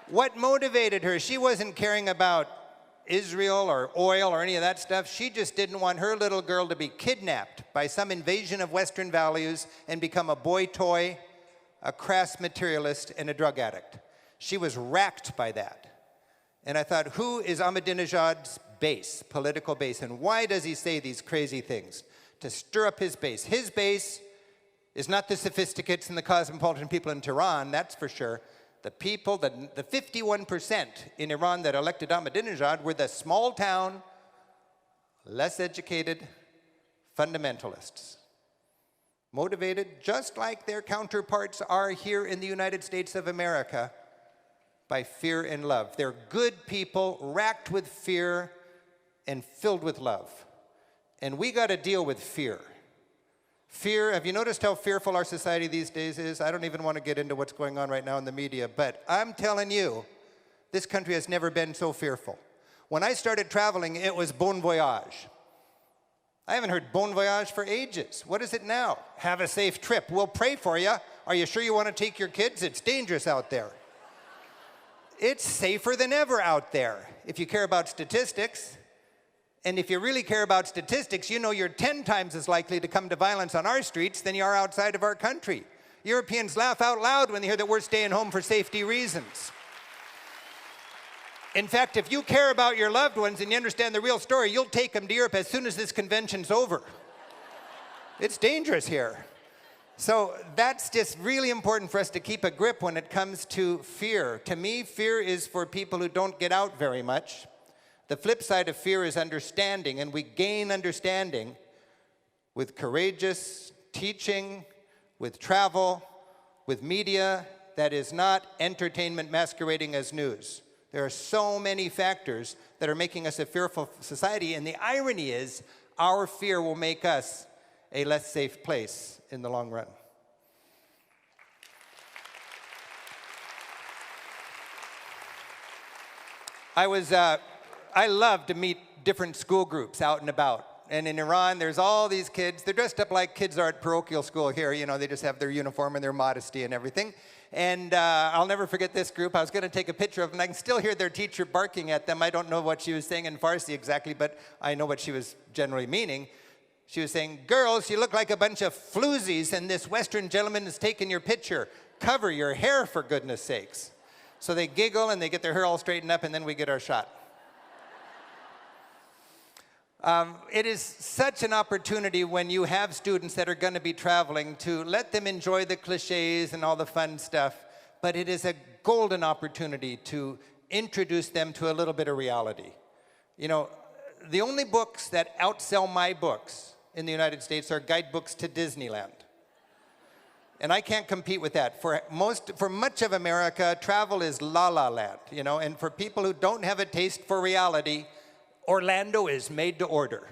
What motivated her? She wasn't caring about Israel or oil or any of that stuff. She just didn't want her little girl to be kidnapped by some invasion of Western values and become a boy toy, a crass materialist, and a drug addict. She was racked by that. And I thought, who is Ahmadinejad's base, political base, and why does he say these crazy things? To stir up his base. His base is not the sophisticates and the cosmopolitan people in Tehran, that's for sure. The people, the 51% in Iran that elected Ahmadinejad were the small town, less educated fundamentalists. Motivated just like their counterparts are here in the United States of America by fear and love. They're good people racked with fear and filled with love. And we got to deal with fear. Fear, have you noticed how fearful our society these days is? I don't even want to get into what's going on right now in the media, but I'm telling you, this country has never been so fearful. When I started traveling, it was bon voyage. I haven't heard bon voyage for ages. What is it now? Have a safe trip. We'll pray for you. Are you sure you want to take your kids? It's dangerous out there. it's safer than ever out there if you care about statistics. And if you really care about statistics, you know you're 10 times as likely to come to violence on our streets than you are outside of our country. Europeans laugh out loud when they hear that we're staying home for safety reasons. In fact, if you care about your loved ones and you understand the real story, you'll take them to Europe as soon as this convention's over. It's dangerous here. So that's just really important for us to keep a grip when it comes to fear. To me, fear is for people who don't get out very much. The flip side of fear is understanding, and we gain understanding with courageous teaching, with travel, with media that is not entertainment masquerading as news. There are so many factors that are making us a fearful society, and the irony is our fear will make us a less safe place in the long run. I love to meet different school groups out and about. And in Iran, there's all these kids. They're dressed up like kids are at parochial school here. You know, they just have their uniform and their modesty and everything. And I'll never forget this group. I was going to take a picture of them. I can still hear their teacher barking at them. I don't know what she was saying in Farsi exactly, but I know what she was generally meaning. She was saying, "Girls, you look like a bunch of floozies, and this Western gentleman is taking your picture. Cover your hair, for goodness sakes." So they giggle, and they get their hair all straightened up, and then we get our shot. It is such an opportunity when you have students that are going to be traveling to let them enjoy the cliches and all the fun stuff, but it is a golden opportunity to introduce them to a little bit of reality. You know, the only books that outsell my books in the United States are guidebooks to Disneyland. And I can't compete with that. For much of America, travel is la la land, you know, and for people who don't have a taste for reality, Orlando is made to order.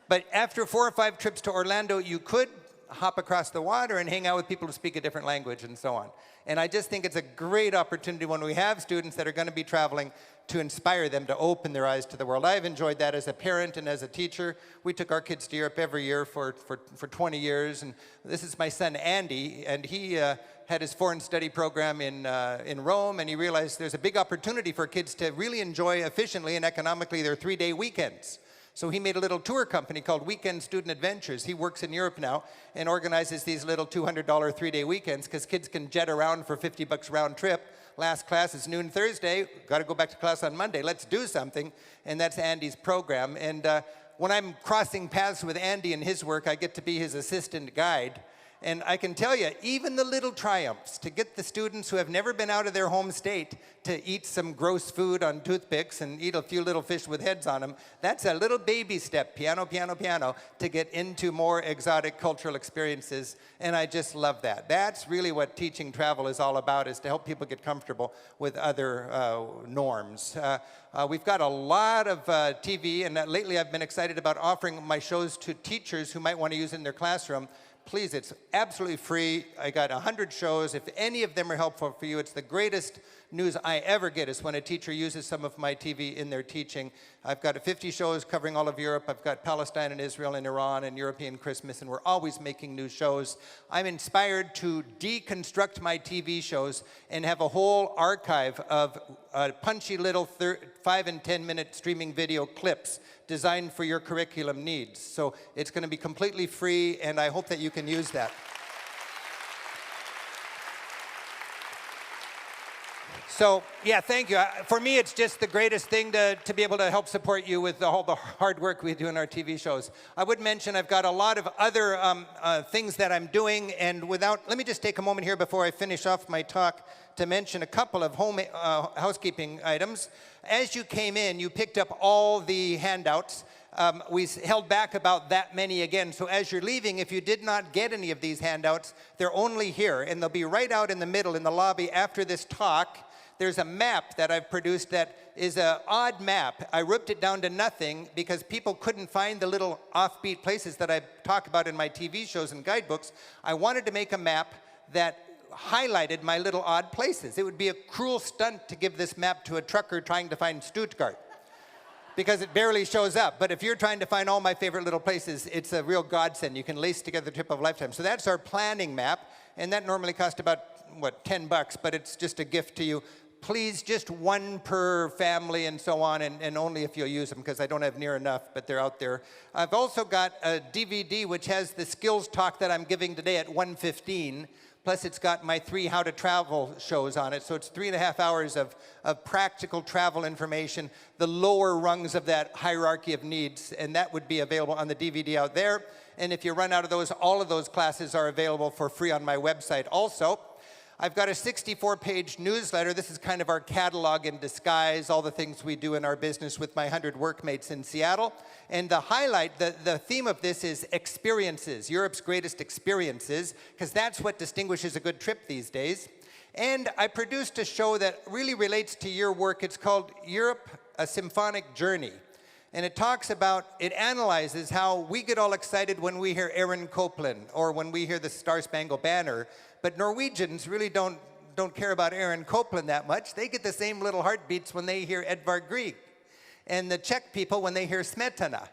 But after 4 or 5 trips to Orlando, you could hop across the water and hang out with people who speak a different language and so on. And I just think it's a great opportunity when we have students that are going to be traveling to inspire them to open their eyes to the world. I've enjoyed that as a parent and as a teacher. We took our kids to Europe every year for 20 years. And this is my son, Andy, and he had his foreign study program in Rome, and he realized there's a big opportunity for kids to really enjoy efficiently and economically their 3-day weekends. So he made a little tour company called Weekend Student Adventures. He works in Europe now and organizes these little $200 3-day weekends because kids can jet around for $50 round trip. Last class is noon Thursday. Got to go back to class on Monday. Let's do something. And that's Andy's program. And when I'm crossing paths with Andy and his work, I get to be his assistant guide. And I can tell you, even the little triumphs, to get the students who have never been out of their home state to eat some gross food on toothpicks and eat a few little fish with heads on them, that's a little baby step, piano, piano, piano, to get into more exotic cultural experiences. And I just love that. That's really what teaching travel is all about, is to help people get comfortable with other norms. We've got a lot of TV, and lately I've been excited about offering my shows to teachers who might want to use it in their classroom. Please, it's absolutely free. I got 100 shows. If any of them are helpful for you, it's the greatest news I ever get is when a teacher uses some of my TV in their teaching. I've got 50 shows covering all of Europe. I've got Palestine and Israel and Iran and European Christmas, and we're always making new shows. I'm inspired to deconstruct my TV shows and have a whole archive of punchy little 5 and 10-minute streaming video clips designed for your curriculum needs. So it's going to be completely free, and I hope that you can use that. So, yeah, thank you. For me, it's just the greatest thing to be able to help support you with all the hard work we do in our TV shows. I would mention I've got a lot of other things that I'm doing, and let me just take a moment here before I finish off my talk to mention a couple of housekeeping items. As you came in, you picked up all the handouts. We held back about that many again. So as you're leaving, if you did not get any of these handouts, they're only here, and they'll be right out in the middle in the lobby after this talk. There's a map that I've produced that is an odd map. I ripped it down to nothing because people couldn't find the little offbeat places that I talk about in my TV shows and guidebooks. I wanted to make a map that highlighted my little odd places. It would be a cruel stunt to give this map to a trucker trying to find Stuttgart because it barely shows up. But if you're trying to find all my favorite little places, it's a real godsend. You can lace together the trip of a lifetime. So that's our planning map, and that normally costs about, $10, but it's just a gift to you. please just one per family and so on, and only if you'll use them, because I don't have near enough, but they're out there. I've also got a DVD which has the skills talk that I'm giving today at 1:15, plus it's got my 3 how to travel shows on it, so it's 3.5 hours of practical travel information, the lower rungs of that hierarchy of needs, and that would be available on the DVD out there. And if you run out of those, all of those classes are available for free on my website. Also, I've got a 64-page newsletter. This is kind of our catalog in disguise, all the things we do in our business with my 100 workmates in Seattle. And the highlight, the theme of this is experiences, Europe's greatest experiences, because that's what distinguishes a good trip these days. And I produced a show that really relates to your work. It's called Europe, a Symphonic Journey. And it talks about, it analyzes how we get all excited when we hear Aaron Copland or when we hear the Star Spangled Banner, but Norwegians really don't care about Aaron Copland that much. They get the same little heartbeats when they hear Edvard Grieg. And the Czech people when they hear Smetana.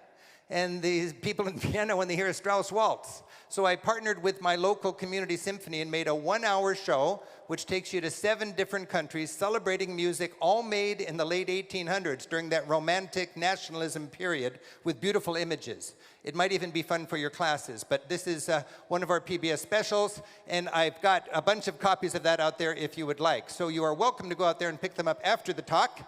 And the people in Vienna when they hear a Strauss waltz. So I partnered with my local community symphony and made a 1-hour show which takes you to 7 different countries celebrating music all made in the late 1800s during that romantic nationalism period with beautiful images. It might even be fun for your classes, but this is one of our PBS specials, and I've got a bunch of copies of that out there if you would like. So you are welcome to go out there and pick them up after the talk.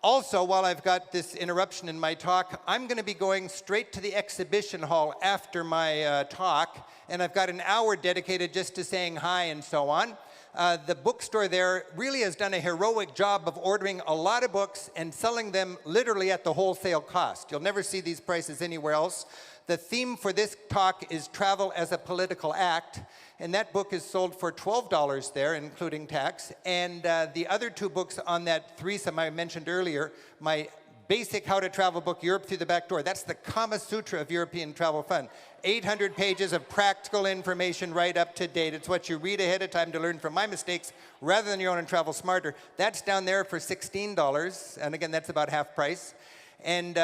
Also, while I've got this interruption in my talk, I'm going to be going straight to the exhibition hall after my talk, and I've got an hour dedicated just to saying hi and so on. The bookstore there really has done a heroic job of ordering a lot of books and selling them literally at the wholesale cost. You'll never see these prices anywhere else. The theme for this talk is Travel as a Political Act, and that book is sold for $12 there, including tax. And the other 2 books on that threesome I mentioned earlier, my basic how to travel book, Europe Through the Back Door, that's the Kama Sutra of European travel fun. 800 pages of practical information right up to date. It's what you read ahead of time to learn from my mistakes rather than your own and travel smarter. That's down there for $16, and again, that's about half price. And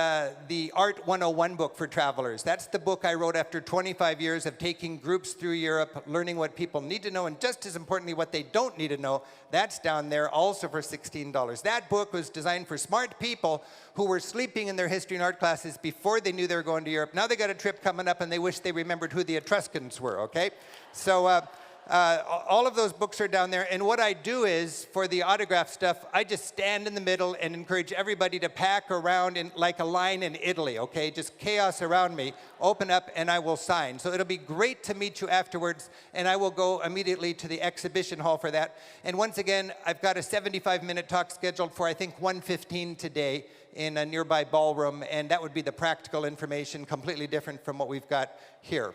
the Art 101 book for travelers. That's the book I wrote after 25 years of taking groups through Europe, learning what people need to know, and just as importantly, what they don't need to know. That's down there also for $16. That book was designed for smart people who were sleeping in their history and art classes before they knew they were going to Europe. Now they got a trip coming up and they wish they remembered who the Etruscans were, okay? So all of those books are down there, and what I do is, for the autograph stuff, I just stand in the middle and encourage everybody to pack around in, like a line in Italy, okay? Just chaos around me, open up, and I will sign. So it'll be great to meet you afterwards, and I will go immediately to the exhibition hall for that. And once again, I've got a 75-minute talk scheduled for, I think, 1:15 today in a nearby ballroom, and that would be the practical information, completely different from what we've got here.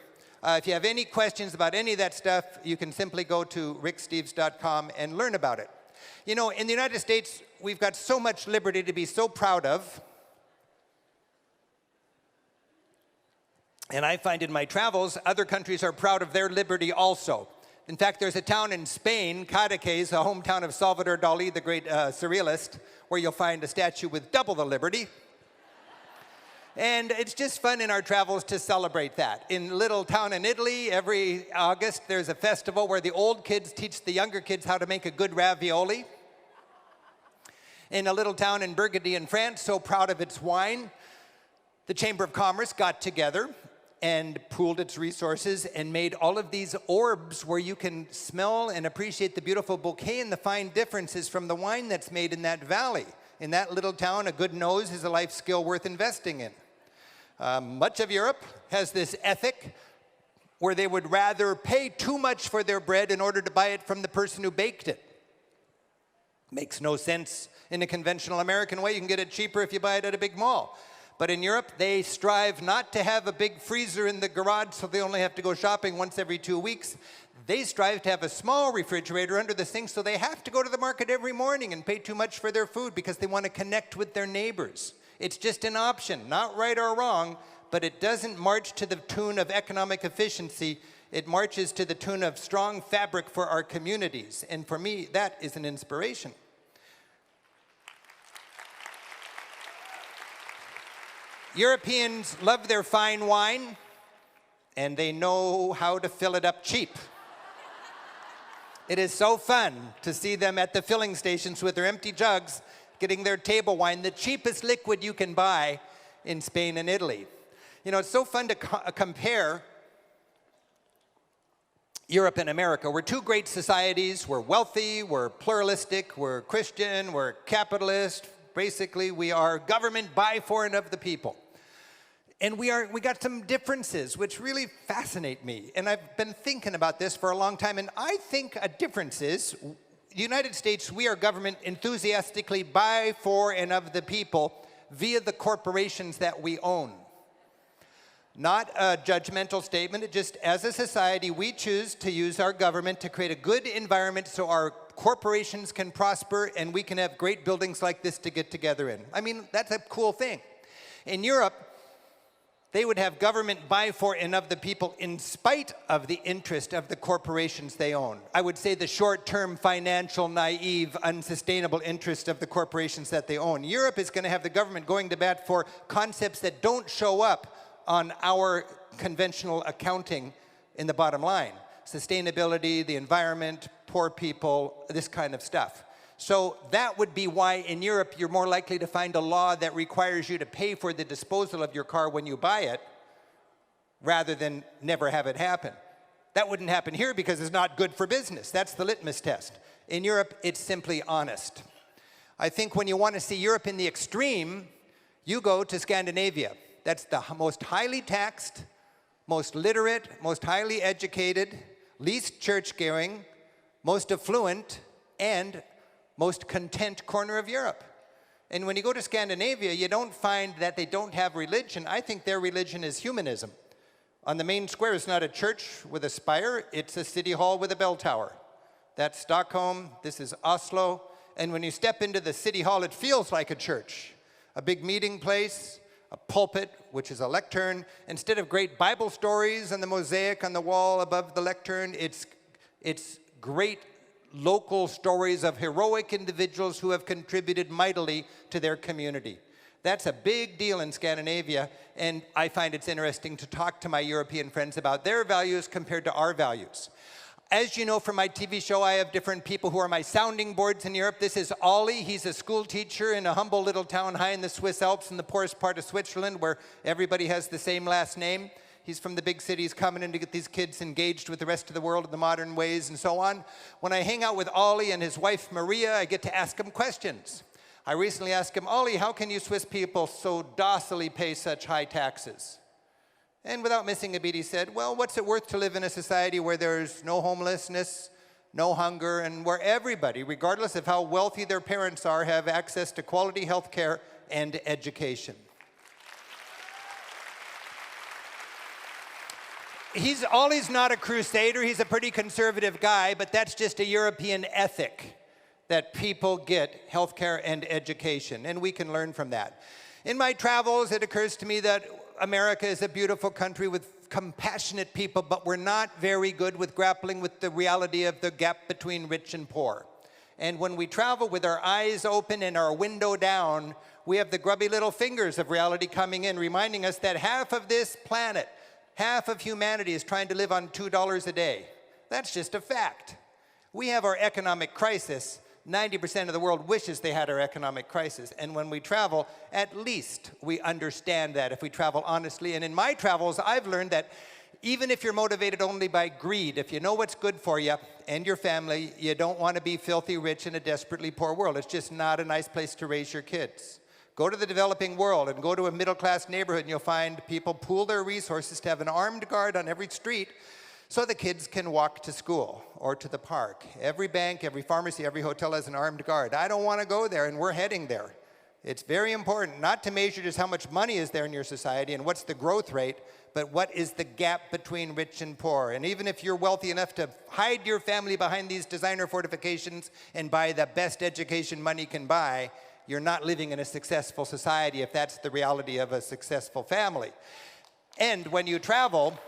If you have any questions about any of that stuff, you can simply go to ricksteves.com and learn about it. You know, in the United States, we've got so much liberty to be so proud of. And I find in my travels, other countries are proud of their liberty also. In fact, there's a town in Spain, Cadaqués, a hometown of Salvador Dali, the great surrealist, where you'll find a statue with double the liberty. And it's just fun in our travels to celebrate that. In a little town in Italy, every August, there's a festival where the old kids teach the younger kids how to make a good ravioli. In a little town in Burgundy in France, so proud of its wine, the Chamber of Commerce got together and pooled its resources and made all of these orbs where you can smell and appreciate the beautiful bouquet and the fine differences from the wine that's made in that valley. In that little town, a good nose is a life skill worth investing in. Much of Europe has this ethic where they would rather pay too much for their bread in order to buy it from the person who baked it. Makes no sense in a conventional American way. You can get it cheaper if you buy it at a big mall. But in Europe, they strive not to have a big freezer in the garage so they only have to go shopping once every 2 weeks. They strive to have a small refrigerator under the sink so they have to go to the market every morning and pay too much for their food because they want to connect with their neighbors. It's just an option, not right or wrong, but it doesn't march to the tune of economic efficiency. It marches to the tune of strong fabric for our communities. And for me, that is an inspiration. Europeans love their fine wine, and they know how to fill it up cheap. It is so fun to see them at the filling stations with their empty jugs, getting their table wine, the cheapest liquid you can buy in Spain and Italy. You know, it's so fun to compare Europe and America. We're two great societies. We're wealthy, we're pluralistic, we're Christian, we're capitalist. Basically, we are government by, for, and of the people. And we got some differences which really fascinate me. And I've been thinking about this for a long time. And I think a difference is, the United States, we are government enthusiastically by, for, and of the people via the corporations that we own. Not a judgmental statement, it just, as a society, we choose to use our government to create a good environment so our corporations can prosper and we can have great buildings like this to get together in. I mean, that's a cool thing. In Europe, they would have government by, for, and of the people in spite of the interest of the corporations they own. I would say the short-term, financial, naive, unsustainable interest of the corporations that they own. Europe is going to have the government going to bat for concepts that don't show up on our conventional accounting in the bottom line. Sustainability, the environment, poor people, this kind of stuff. So that would be why in Europe you're more likely to find a law that requires you to pay for the disposal of your car when you buy it, rather than never have it happen. That wouldn't happen here because it's not good for business. That's the litmus test. In Europe, it's simply honest. I think when you want to see Europe in the extreme, you go to Scandinavia. That's the most highly taxed, most literate, most highly educated, least church-going, most affluent, and most content corner of Europe. And when you go to Scandinavia, you don't find that they don't have religion. I think their religion is humanism. On the main square is not a church with a spire, it's a city hall with a bell tower. That's Stockholm, this is Oslo, and when you step into the city hall, it feels like a church. A big meeting place, a pulpit, which is a lectern. Instead of great Bible stories and the mosaic on the wall above the lectern, it's great local stories of heroic individuals who have contributed mightily to their community. That's a big deal in Scandinavia, and I find it's interesting to talk to my European friends about their values compared to our values. As you know from my TV show, I have different people who are my sounding boards in Europe. This is Ollie. He's a school teacher in a humble little town high in the Swiss Alps in the poorest part of Switzerland where everybody has the same last name. He's from the big cities coming in to get these kids engaged with the rest of the world in the modern ways and so on. When I hang out with Ollie and his wife Maria, I get to ask him questions. I recently asked him, Ollie, how can you Swiss people so docilely pay such high taxes? And without missing a beat, he said, well, what's it worth to live in a society where there's no homelessness, no hunger, and where everybody, regardless of how wealthy their parents are, have access to quality health care and education? Ollie's not a crusader, he's a pretty conservative guy, but that's just a European ethic, that people get health care and education, and we can learn from that. In my travels, it occurs to me that America is a beautiful country with compassionate people, but we're not very good with grappling with the reality of the gap between rich and poor. And when we travel with our eyes open and our window down, we have the grubby little fingers of reality coming in, reminding us that half of this planet, half of humanity is trying to live on $2 a day. That's just a fact. We have our economic crisis. 90% of the world wishes they had our economic crisis. And when we travel, at least we understand that if we travel honestly. And in my travels, I've learned that even if you're motivated only by greed, if you know what's good for you and your family, you don't want to be filthy rich in a desperately poor world. It's just not a nice place to raise your kids. Go to the developing world and go to a middle-class neighborhood and you'll find people pool their resources to have an armed guard on every street so the kids can walk to school or to the park. Every bank, every pharmacy, every hotel has an armed guard. I don't want to go there, and we're heading there. It's very important not to measure just how much money is there in your society and what's the growth rate, but what is the gap between rich and poor. And even if you're wealthy enough to hide your family behind these designer fortifications and buy the best education money can buy, you're not living in a successful society if that's the reality of a successful family. And when you travel,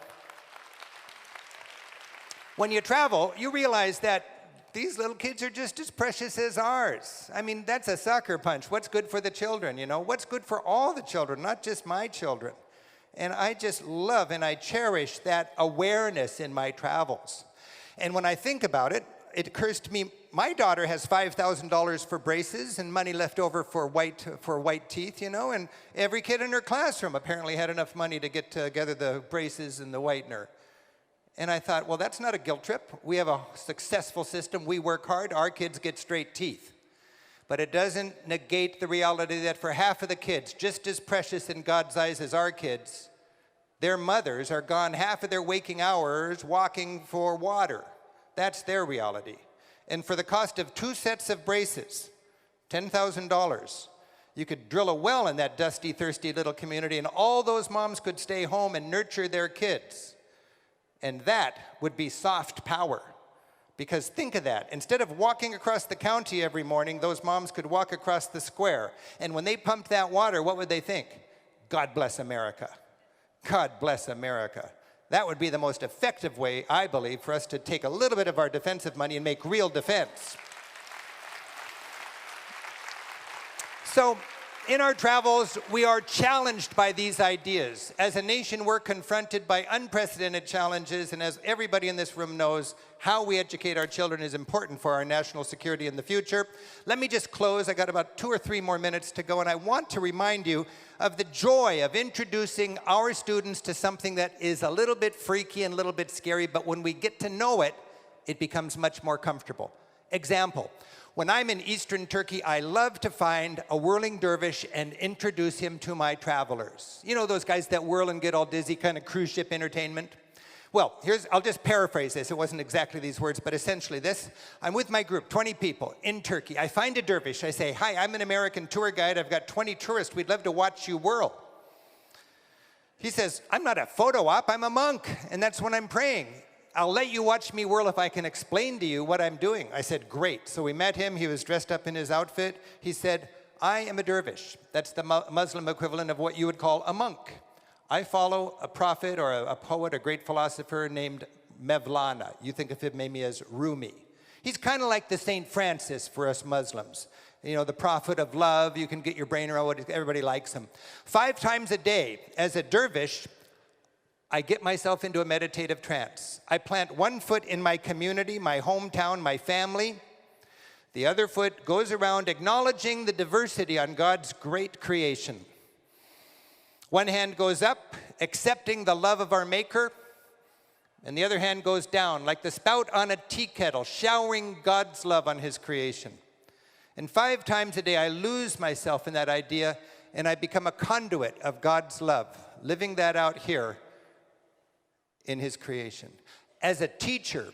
you realize that these little kids are just as precious as ours. I mean, that's a sucker punch. What's good for the children, you know? What's good for all the children, not just my children? And I just love and I cherish that awareness in my travels. And when I think about it, it occurs to me, my daughter has $5,000 for braces and money left over for white teeth, you know, and every kid in her classroom apparently had enough money to get together the braces and the whitener. And I thought, well, that's not a guilt trip. We have a successful system. We work hard. Our kids get straight teeth. But it doesn't negate the reality that for half of the kids, just as precious in God's eyes as our kids, their mothers are gone half of their waking hours walking for water. That's their reality. And for the cost of 2 sets of braces, $10,000, you could drill a well in that dusty, thirsty little community, and all those moms could stay home and nurture their kids. And that would be soft power. Because think of that. Instead of walking across the county every morning, those moms could walk across the square. And when they pumped that water, what would they think? God bless America. God bless America. That would be the most effective way, I believe, for us to take a little bit of our defensive money and make real defense. So, in our travels, we are challenged by these ideas. As a nation, we're confronted by unprecedented challenges, and as everybody in this room knows, how we educate our children is important for our national security in the future. Let me just close. I got about 2 or 3 more minutes to go, and I want to remind you of the joy of introducing our students to something that is a little bit freaky and a little bit scary, but when we get to know it, it becomes much more comfortable. Example. When I'm in Eastern Turkey, I love to find a whirling dervish and introduce him to my travelers. You know those guys that whirl and get all dizzy, kind of cruise ship entertainment? Well, I'll just paraphrase this. It wasn't exactly these words, but essentially this. I'm with my group, 20 people, in Turkey. I find a dervish. I say, hi, I'm an American tour guide. I've got 20 tourists. We'd love to watch you whirl. He says, I'm not a photo op. I'm a monk, and that's when I'm praying. I'll let you watch me whirl if I can explain to you what I'm doing. I said, great. So we met him. He was dressed up in his outfit. He said, I am a dervish. That's the Muslim equivalent of what you would call a monk. I follow a prophet or a poet, a great philosopher named Mevlana. You think of him maybe as Rumi. He's kind of like the St. Francis for us Muslims. You know, the prophet of love. You can get your brain around it. Everybody likes him. 5 times a day, as a dervish, I get myself into a meditative trance. I plant 1 foot in my community, my hometown, my family. The other foot goes around acknowledging the diversity on God's great creation. One hand goes up, accepting the love of our Maker, and the other hand goes down, like the spout on a tea kettle, showering God's love on His creation. And 5 times a day, I lose myself in that idea, and I become a conduit of God's love, living that out here in His creation. As a teacher,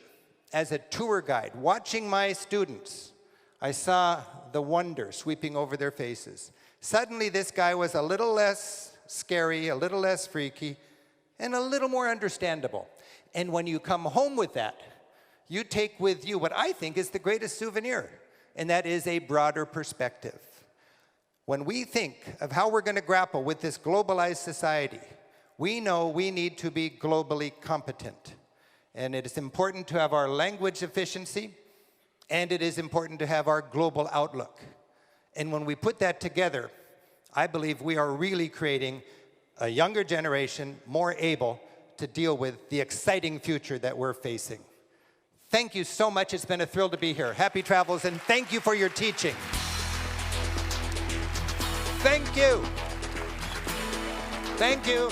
as a tour guide, watching my students, I saw the wonder sweeping over their faces. Suddenly, this guy was a little less scary, a little less freaky, and a little more understandable. And when you come home with that, you take with you what I think is the greatest souvenir, and that is a broader perspective. When we think of how we're going to grapple with this globalized society, we know we need to be globally competent. And it is important to have our language efficiency, and it is important to have our global outlook. And when we put that together, I believe we are really creating a younger generation more able to deal with the exciting future that we're facing. Thank you so much. It's been a thrill to be here. Happy travels, and thank you for your teaching. Thank you. Thank you.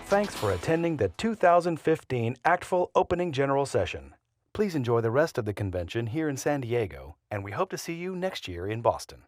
Thanks for attending the 2015 ACTFL Opening General Session. Please enjoy the rest of the convention here in San Diego, and we hope to see you next year in Boston.